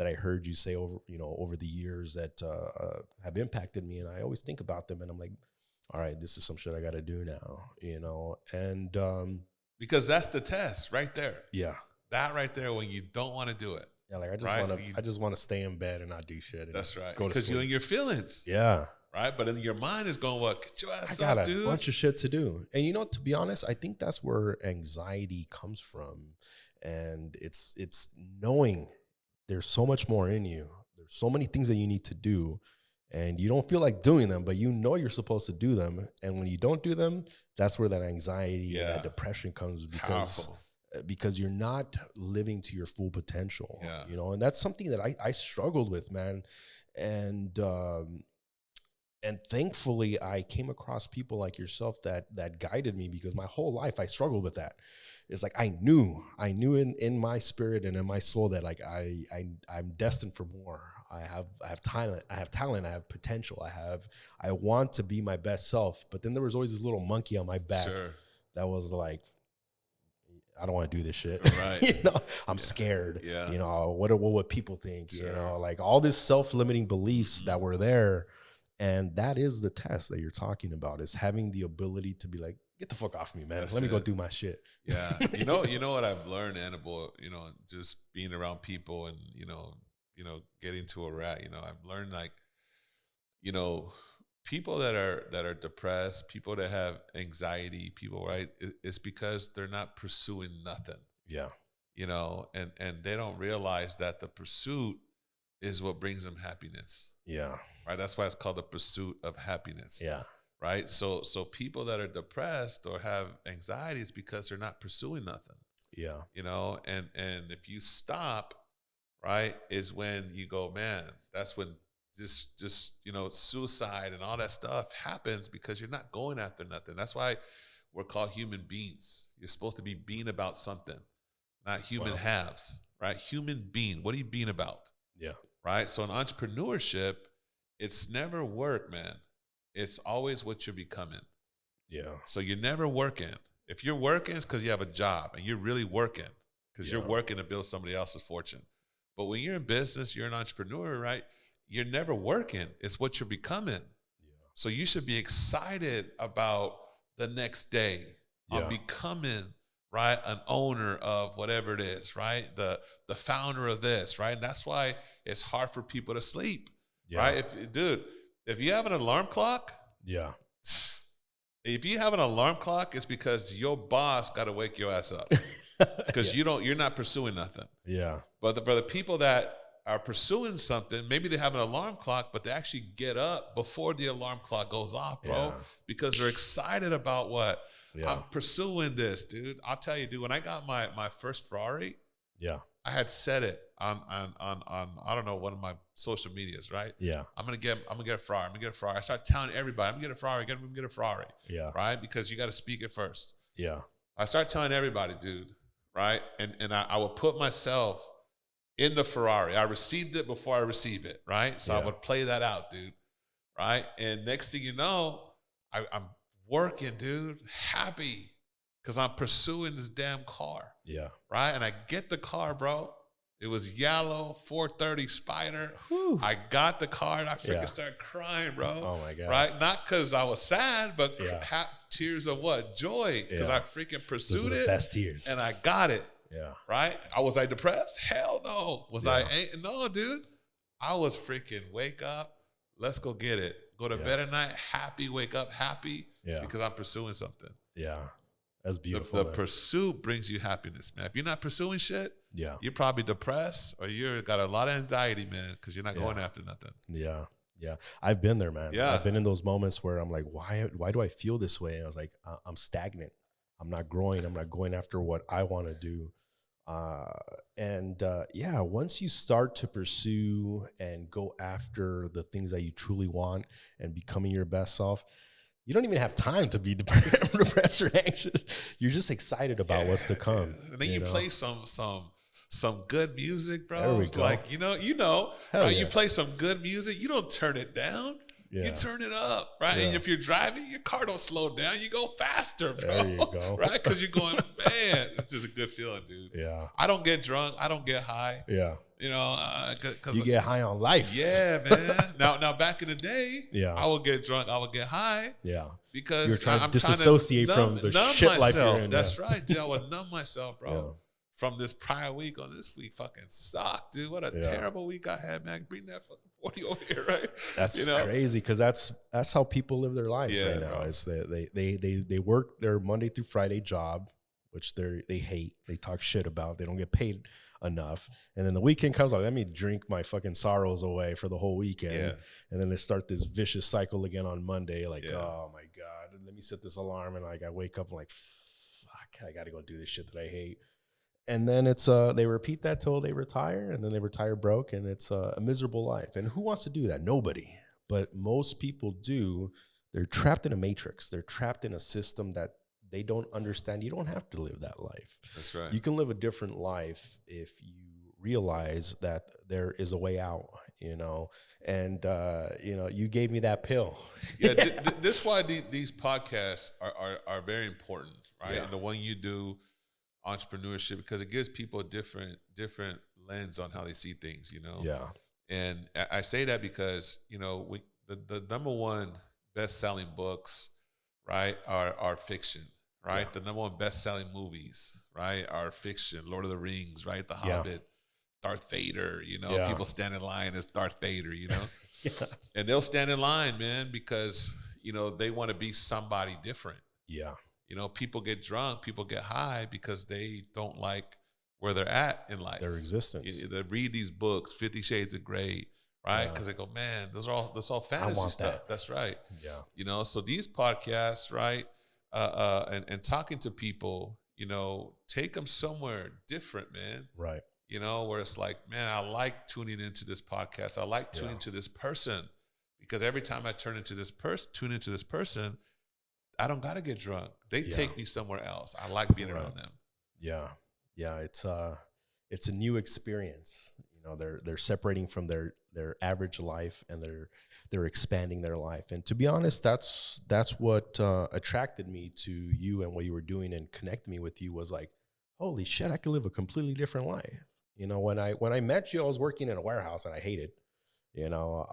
I heard you say over the years that have impacted me. And I always think about them and I'm like, all right, this is some shit I got to do now, you know? And, because that's the test right there. Yeah. That right there, when you don't want to do it. Yeah. Like, I just want to stay in bed and not do shit. That's right. Because you're in your feelings. Yeah. Right. But in your mind is going, what? Get your ass up, dude. I got a bunch of shit to do. And, you know, to be honest, I think that's where anxiety comes from. And it's knowing there's so much more in you. there's so many things that you need to do, and you don't feel like doing them, but you know you're supposed to do them. And when you don't do them, that's where that anxiety and that depression comes, because you're not living to your full potential. You know, and that's something that I struggled with, man. And thankfully I came across people like yourself that guided me, because my whole life I struggled with that. It's like I knew in my spirit and in my soul that like I'm destined for more. I have talent, I have potential, I want to be my best self. But then there was always this little monkey on my back that was like, I don't want to do this shit. Right. You know, I'm scared. Yeah. You know, what would people think? You know, like all this self-limiting beliefs that were there. And that is the test that you're talking about, is having the ability to be like, get the fuck off me, man. Let me go do my shit. Yeah. You know what I've learned, Annabelle, you know, just being around people and, you know, getting to where we're at, you know, I've learned like, you know, people that are depressed, people that have anxiety, people, right? It's because they're not pursuing nothing. Yeah. You know, and they don't realize that the pursuit is what brings them happiness. Yeah. Right. That's why it's called the pursuit of happiness. Yeah. Right. So people that are depressed or have anxiety, it's because they're not pursuing nothing. Yeah. You know, and if you stop, right, is when you go, man, that's when just, you know, suicide and all that stuff happens, because you're not going after nothing. That's why we're called human beings. You're supposed to be being about something, not human halves, right? Human being. What are you being about? Yeah. Right. So in entrepreneurship, it's never work, man. It's always what you're becoming. Yeah. So you're never working. If you're working, it's because you have a job and you're really working, because you're working to build somebody else's fortune. But when you're in business, you're an entrepreneur, right? You're never working. It's what you're becoming. Yeah. So you should be excited about the next day. I'm becoming, right, an owner of whatever it is, right? The founder of this, right? And that's why it's hard for people to sleep, right? If you have an alarm clock, if you have an alarm clock, it's because your boss got to wake your ass up, because you're not pursuing nothing. Yeah. But for the people that are pursuing something, maybe they have an alarm clock, but they actually get up before the alarm clock goes off, bro, because they're excited about what? I'm pursuing this, dude. I'll tell you, dude, when I got my first Ferrari, I had said it on I don't know, one of my social medias, right? Yeah. I'm gonna get a Ferrari. I'm gonna get a Ferrari. I start telling everybody, I'm gonna get a Ferrari, I'm gonna get a Ferrari. Yeah. Right? Because you gotta speak it first. Yeah. I start telling everybody, dude, right? And I would put myself in the Ferrari. I received it before I received it, right? So I would play that out, dude. Right? And next thing you know, I'm working, dude, happy, because I'm pursuing this damn car. Yeah. Right? And I get the car, bro. It was yellow, 430 Spider. Whew. I got the car and I freaking started crying, bro. Oh, my God. Right? Not because I was sad, but tears of what? Joy. Because I freaking pursued it. Those are the best tears. And I got it. Yeah. Right? Was I depressed? Hell no. Was I? No, dude. I was freaking wake up. Let's go get it. Go to bed at night happy, wake up happy because I'm pursuing something. Yeah. That's beautiful. The pursuit brings you happiness, man. If you're not pursuing shit, you're probably depressed or you're got a lot of anxiety, man, because you're not going after nothing. Yeah. Yeah. I've been there, man. Yeah. I've been in those moments where I'm like, why do I feel this way? And I was like, I'm stagnant. I'm not growing. I'm not going after what I want to do. Once you start to pursue and go after the things that you truly want and becoming your best self, you don't even have time to be depressed or anxious. You're just excited about what's to come. Dude. And then you play some good music, bro. There we go. Like, you know, right? Yeah. You play some good music. You don't turn it down. Yeah. You turn it up, right? Yeah. And if you're driving, your car don't slow down. You go faster, bro. There you go. Right? Because you're going, man, it's just a good feeling, dude. Yeah. I don't get drunk. I don't get high. Yeah. You know, cause you get high on life. Yeah, man. now, back in the day, I would get drunk. I would get high. Yeah. Because you're trying to disassociate from the shit myself. Life you're in. That's right, dude. I would numb myself, bro. Yeah. From this prior week on this week fucking sucked, dude. What a terrible week I had, man. Bring that fucking 40 over here, right? That's crazy, because that's how people live their lives right now. Is they work their Monday through Friday job, which they hate. They talk shit about. They don't get paid enough. And then the weekend comes, like, let me drink my fucking sorrows away for the whole weekend. Yeah. And then they start this vicious cycle again on Monday. Like, oh my God, let me set this alarm. And like, I wake up and like, fuck, I got to go do this shit that I hate. And then it's, they repeat that till they retire, and then they retire broke, and it's a miserable life. And who wants to do that? Nobody. But most people do. They're trapped in a matrix. They're trapped in a system that they don't understand. You don't have to live that life. That's right. You can live a different life if you realize that there is a way out, you know. And, you know, you gave me that pill. Yeah, this is why these podcasts are very important, right? Yeah. And the one you do, entrepreneurship, because it gives people a different lens on how they see things, you know? Yeah. And I say that because, you know, the number one best-selling books, right, are fiction, right? The number one best-selling movies, right, are fiction. Lord of the Rings, right? The Hobbit, Darth Vader, you know, people stand in line as Darth Vader, you know? And they'll stand in line, man, because, you know, they want to be somebody different. Yeah. You know, people get drunk, people get high because they don't like where they're at in life. Their existence. They read these books, 50 Shades of Grey, right? Because they go, man, that's all fantasy stuff. That's right. Yeah. You know, so these podcasts, right, and talking to people, you know, take them somewhere different, man. Right. You know, where it's like, man, I like tuning into this podcast. I like tuning to this person, because every time I tune into this person, I don't got to get drunk. They take me somewhere else. I like being around them. Yeah. Yeah. It's a new experience. You know, they're separating from their average life, and they're expanding their life. And to be honest, that's what attracted me to you and what you were doing, and connected me with you, was like, holy shit, I could live a completely different life. You know, when I met you, I was working in a warehouse and I hated. You know,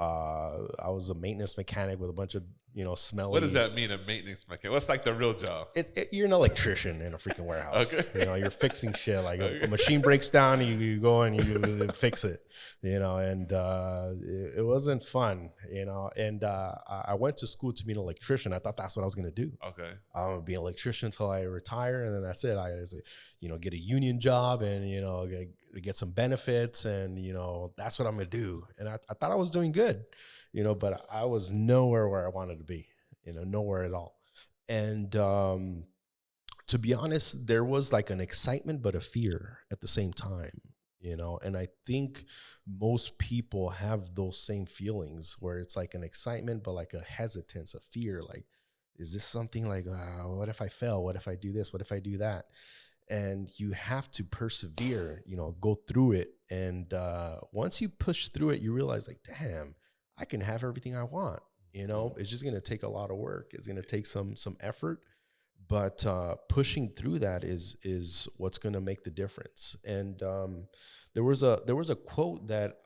I was a maintenance mechanic with a bunch of, you know, smelly. What does that mean, a maintenance mechanic? What's like the real job? You're an electrician in a freaking warehouse. Okay. You know, you're fixing shit. Like a machine breaks down, you go and you fix it, you know, and it wasn't fun, you know. And I went to school to be an electrician. I thought that's what I was going to do. Okay. I'm going to be an electrician until I retire, and then that's it. I, you know, get a union job and, you know, get some benefits, and, you know, that's what I'm going to do. And I thought I was doing good, you know, but I was nowhere where I wanted to be, you know, nowhere at all. And to be honest, there was like an excitement, but a fear at the same time, you know. And I think most people have those same feelings, where it's like an excitement, but like a hesitance, a fear, like, is this something like, what if I fail? What if I do this? What if I do that? And you have to persevere, you know, go through it. And once you push through it, you realize, like, damn, I can have everything I want. You know, it's just going to take a lot of work. It's going to take some effort, but pushing through that is what's going to make the difference. And there was a quote that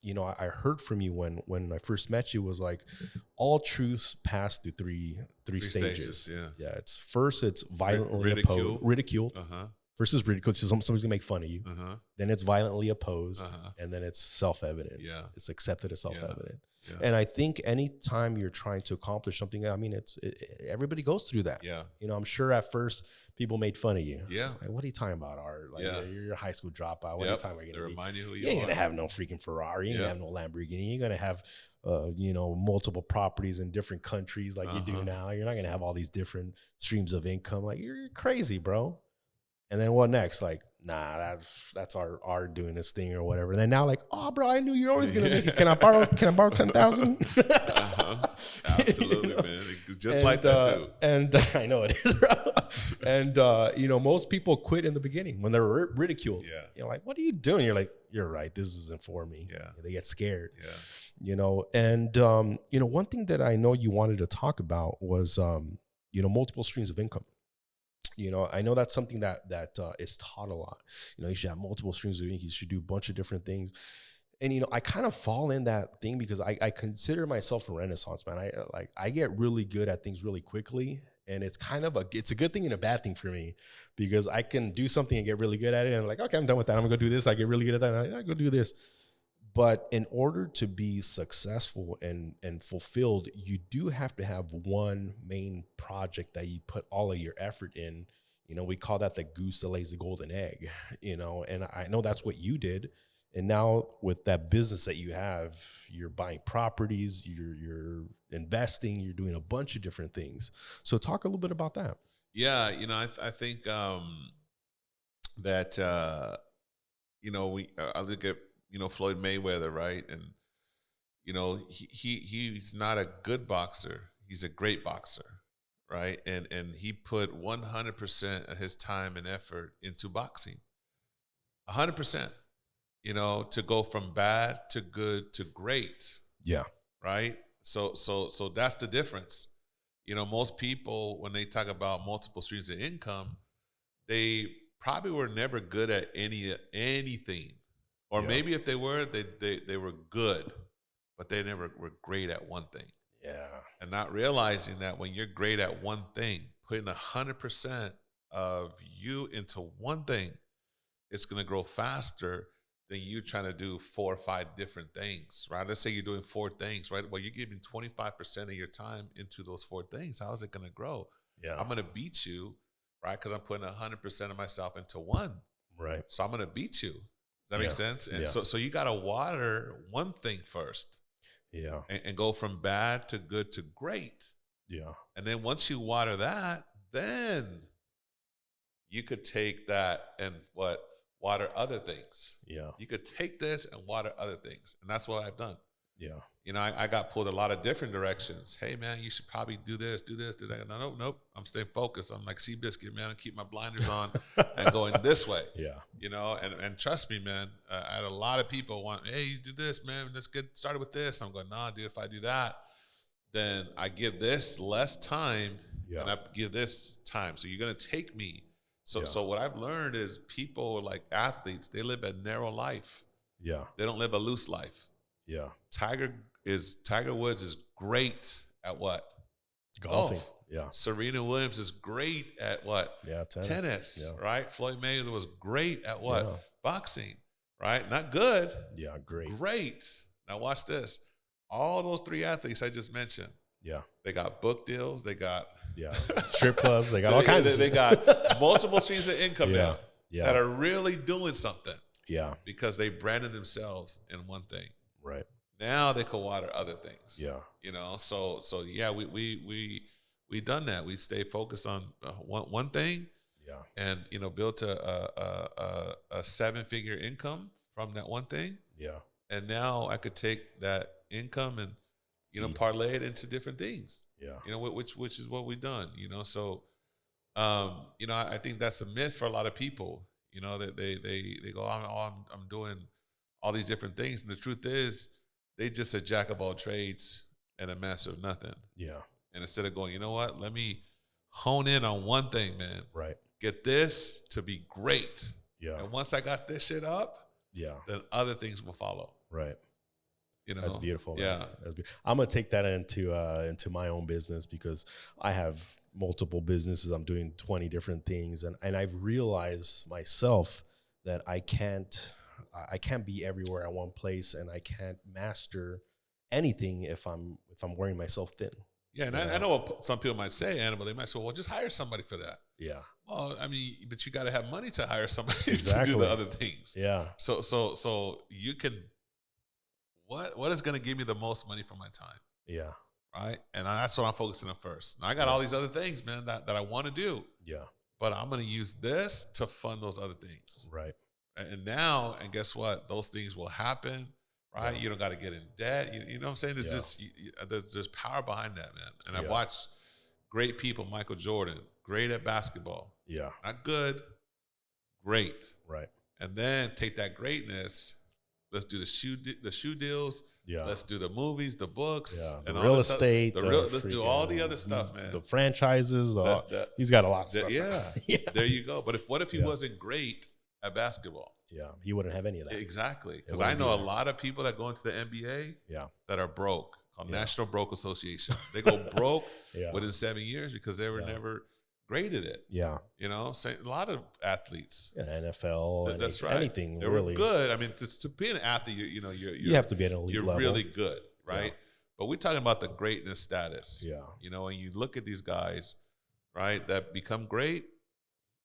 you know, I heard from you when I first met you, was like, all truths pass through three stages. Yeah. It's violently ridiculed. First is ridiculed, so somebody's gonna make fun of you. Then it's violently opposed, and then it's self-evident. Yeah, it's accepted as self-evident. Yeah. And I think anytime you're trying to accomplish something, I mean, everybody goes through that. Yeah, you know, I'm sure at first people made fun of you. Yeah, like, what are you talking about, Art? Like, you're a high school dropout. What are you talking about? They remind you who you ain't gonna have no freaking Ferrari. You ain't gonna have no Lamborghini. You're gonna have you know, multiple properties in different countries like you do now. You're not gonna have all these different streams of income. Like, you're crazy, bro. And then what next? Like, nah, that's our doing this thing or whatever. And then now, like, oh, bro, I knew you're always gonna make it. Can I borrow 10,000? Absolutely, man. Just like that too. And I know it is, bro. And you know, most people quit in the beginning when they're ridiculed. Yeah, you're like, what are you doing? You're like, you're right. This isn't for me. Yeah, they get scared. Yeah, you know. And you know, one thing that I know you wanted to talk about was you know, multiple streams of income. You know, I know that's something that is taught a lot. You know, you should have multiple streams of income. You should do a bunch of different things. And, you know, I kind of fall in that thing because I consider myself a Renaissance man. I get really good at things really quickly. And it's kind of it's a good thing and a bad thing for me, because I can do something and get really good at it. And I'm like, okay, I'm done with that. I'm gonna go do this. I get really good at that. I go do this. But in order to be successful and fulfilled, you do have to have one main project that you put all of your effort in, we call that the goose that lays the golden egg, and I know that's what you did. And now with that business that you have, you're buying properties, you're investing, you're doing a bunch of different things. So talk a little bit about that. Yeah. I think that, I look at, Floyd Mayweather, right? And, he's not a good boxer. He's a great boxer, right? And he put 100% of his time and effort into boxing. 100%, to go from bad to good to great. Yeah. Right. So that's the difference. Most people, when they talk about multiple streams of income, they probably were never good at anything. Or maybe if they were, they were good, but they never were great at one thing. Yeah. And not realizing that when you're great at one thing, putting 100% of you into one thing, it's going to grow faster than you trying to do 4 or 5 different things, right? Let's say you're doing 4 things, right? Well, you're giving 25% of your time into those 4 things. How is it going to grow? Yeah. I'm going to beat you, right? Because I'm putting 100% of myself into one. Right. So I'm going to beat you. Does that make sense? And yeah. so you got to water one thing first. Yeah. And go from bad to good to great. Yeah. And then once you water that, then you could take that and water other things. Yeah. You could take this and water other things. And that's what I've done. Yeah. I got pulled a lot of different directions. Hey, man, you should probably do this, do that. Nope. I'm staying focused. I'm like Seabiscuit, man. I keep my blinders on and going this way. Yeah. And trust me, man, I had a lot of people want, hey, you do this, man. Let's get started with this. I'm going, nah, dude, if I do that, then I give this less time and I give this time. So you're going to take me. So what I've learned is people like athletes, they live a narrow life. Yeah. They don't live a loose life. Yeah. Tiger Woods is great at what? Golfing. Golf. Yeah. Serena Williams is great at what? Yeah, tennis. Yeah. Right? Floyd Mayweather was great at what? Yeah. Boxing. Right? Not good. Yeah, great. Great. Now watch this. All those 3 athletes I just mentioned. Yeah. They got book deals. They got strip clubs. They got all kinds of They got multiple streams of income now that are really doing something. Yeah. Because they branded themselves in one thing. Right. Now they can water other things. Yeah. So yeah, we done that. We stay focused on one thing. Yeah. And built a 7-figure income from that one thing. Yeah. And now I could take that income and parlay it into different things. Yeah. Which is what we've done. So I think that's a myth for a lot of people. That they go, I'm doing all these different things, and the truth is, they just a jack of all trades and a master of nothing. Yeah. And instead of going, you know what, let me hone in on one thing, man. Right. Get this to be great. Yeah. And once I got this shit up, then other things will follow. Right. That's beautiful. Man. Yeah. I'm going to take that into my own business, because I have multiple businesses. I'm doing 20 different things. And I've realized myself that I can't be everywhere at one place, and I can't master anything if I'm wearing myself thin. Yeah. And I know what some people might say, Anna, but they might say, well, just hire somebody for that. Yeah. Well, I mean, but you got to have money to hire somebody to do the other things. Yeah. So you can, what is going to give me the most money for my time? Yeah. Right. And that's what I'm focusing on first. Now I got all these other things, man, that I want to do. Yeah. But I'm going to use this to fund those other things. Right. And guess what? Those things will happen. Right. Yeah. You don't got to get in debt. You know what I'm saying? It's just, there's power behind that, man. And I've watched great people, Michael Jordan, great at basketball. Yeah. Not good, great. Right. And then take that greatness. Let's do the shoe deals. Yeah. Let's do the movies, the books, the real estate. Let's do all the other stuff, man. The franchises. He's got a lot of stuff. Yeah. There you go. But what if he wasn't great at basketball? Yeah, he wouldn't have any of that. Exactly. Because I know a lot of people that go into the NBA that are broke, called National Broke Association. They go broke within 7 years because they were never great at it. Yeah. A lot of athletes. Yeah, NFL. That's right. Anything they really. Were good. I mean, to be an athlete, you have to be at an elite level. You're really good, right? Yeah. But we're talking about the greatness status. Yeah. And you look at these guys, right, that become great,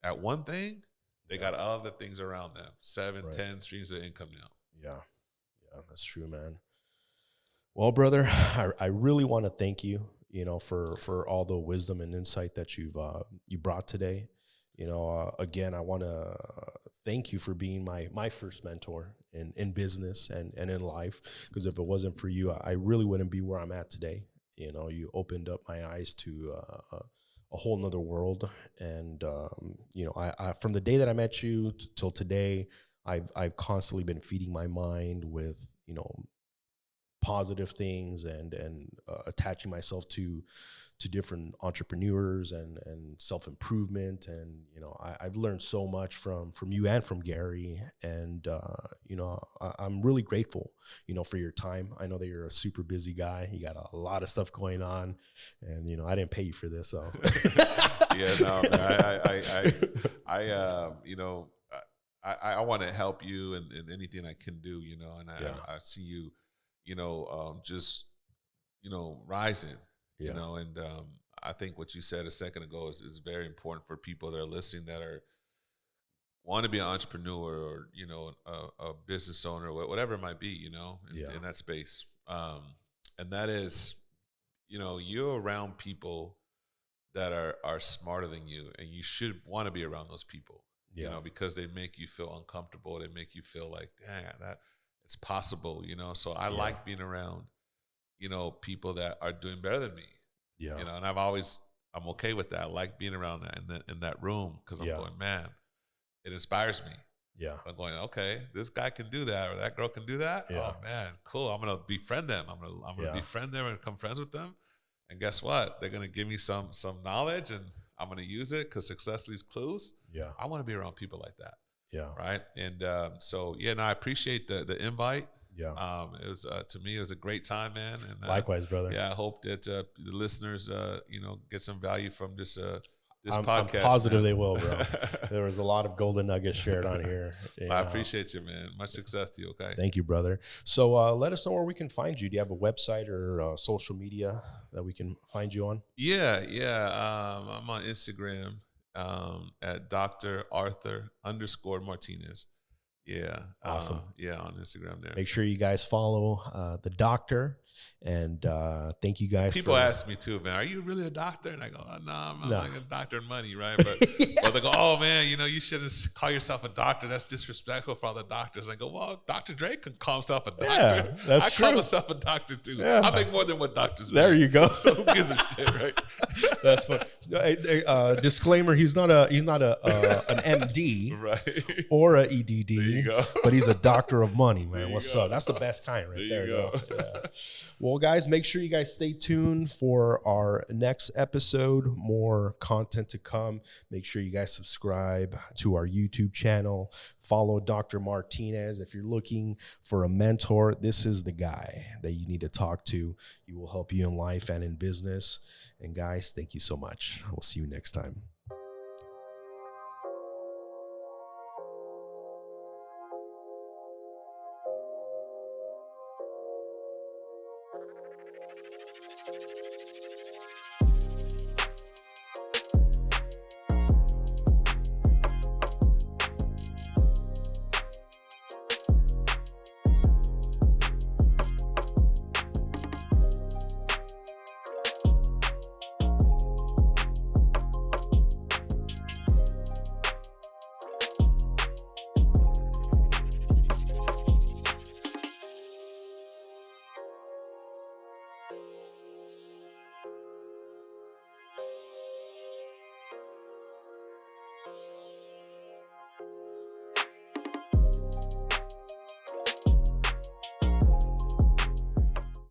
at one thing, they got other things around them, 7, 10 streams of income now. Yeah, that's true, man. Well, brother, I really want to thank you, for all the wisdom and insight that you brought today. Again, I want to thank you for being my first mentor in business and in life, because if it wasn't for you, I really wouldn't be where I'm at today. You opened up my eyes to a whole nother world. And, I from the day that I met you till today, I've constantly been feeding my mind with, positive things and attaching myself to different entrepreneurs and self-improvement. And, I've learned so much from you and from Gary. And, I'm really grateful, for your time. I know that you're a super busy guy. You got a lot of stuff going on, and, I didn't pay you for this. So yeah, no, man, I want to help you in anything I can do, and I see you, just, rising, and I think what you said a second ago is very important for people that are listening, that want to be an entrepreneur, or, a business owner, whatever it might be, in that space. And that is, you're around people that are smarter than you, and you should want to be around those people, because they make you feel uncomfortable. They make you feel like, dang, that it's possible, So I like being around, people that are doing better than me, and I'm okay with that. I like being around that in that room, because I'm going, man, it inspires me. I'm going, okay, this guy can do that, or that girl can do that. Oh man, cool. I'm gonna befriend them. I'm gonna befriend them and become friends with them. And guess what? They're gonna give me some knowledge, and I'm gonna use it, because success leaves clues. I want to be around people like that. Right. And I appreciate the invite. It was to me, it was a great time, man. And likewise, brother. I hope that the listeners get some value from this podcast. I'm positive they will, bro. There was a lot of golden nuggets shared on here. I appreciate you, man. Much success to you. Okay. Thank you, brother. So let us know where we can find you. Do you have a website or social media that we can find you on? Yeah. I'm on Instagram at Dr. Arthur _Martinez. Yeah. Awesome. On Instagram there. Make sure you guys follow the doctor. And thank you guys. People ask me too, man, are you really a doctor? And I go, oh, no, I'm not like a doctor in money, right? But, but they go, oh man, you shouldn't call yourself a doctor. That's disrespectful for other doctors. I go, well, Dr. Dre can call himself a doctor. Yeah, that's true. I call myself a doctor too. Yeah. I make more than what doctors There make. you go. So who gives a shit, right? That's fun. Disclaimer: he's not an MD, right, or a EDD. There you go. But he's a doctor of money, man. What's go. up? That's the best kind, right there. You go. Yeah. Well, guys, make sure you guys stay tuned for our next episode. More content to come. Make sure you guys subscribe to our YouTube channel. Follow Dr. Martinez. If you're looking for a mentor, this is the guy that you need to talk to. He will help you in life and in business. And guys, thank you so much. We'll see you next time.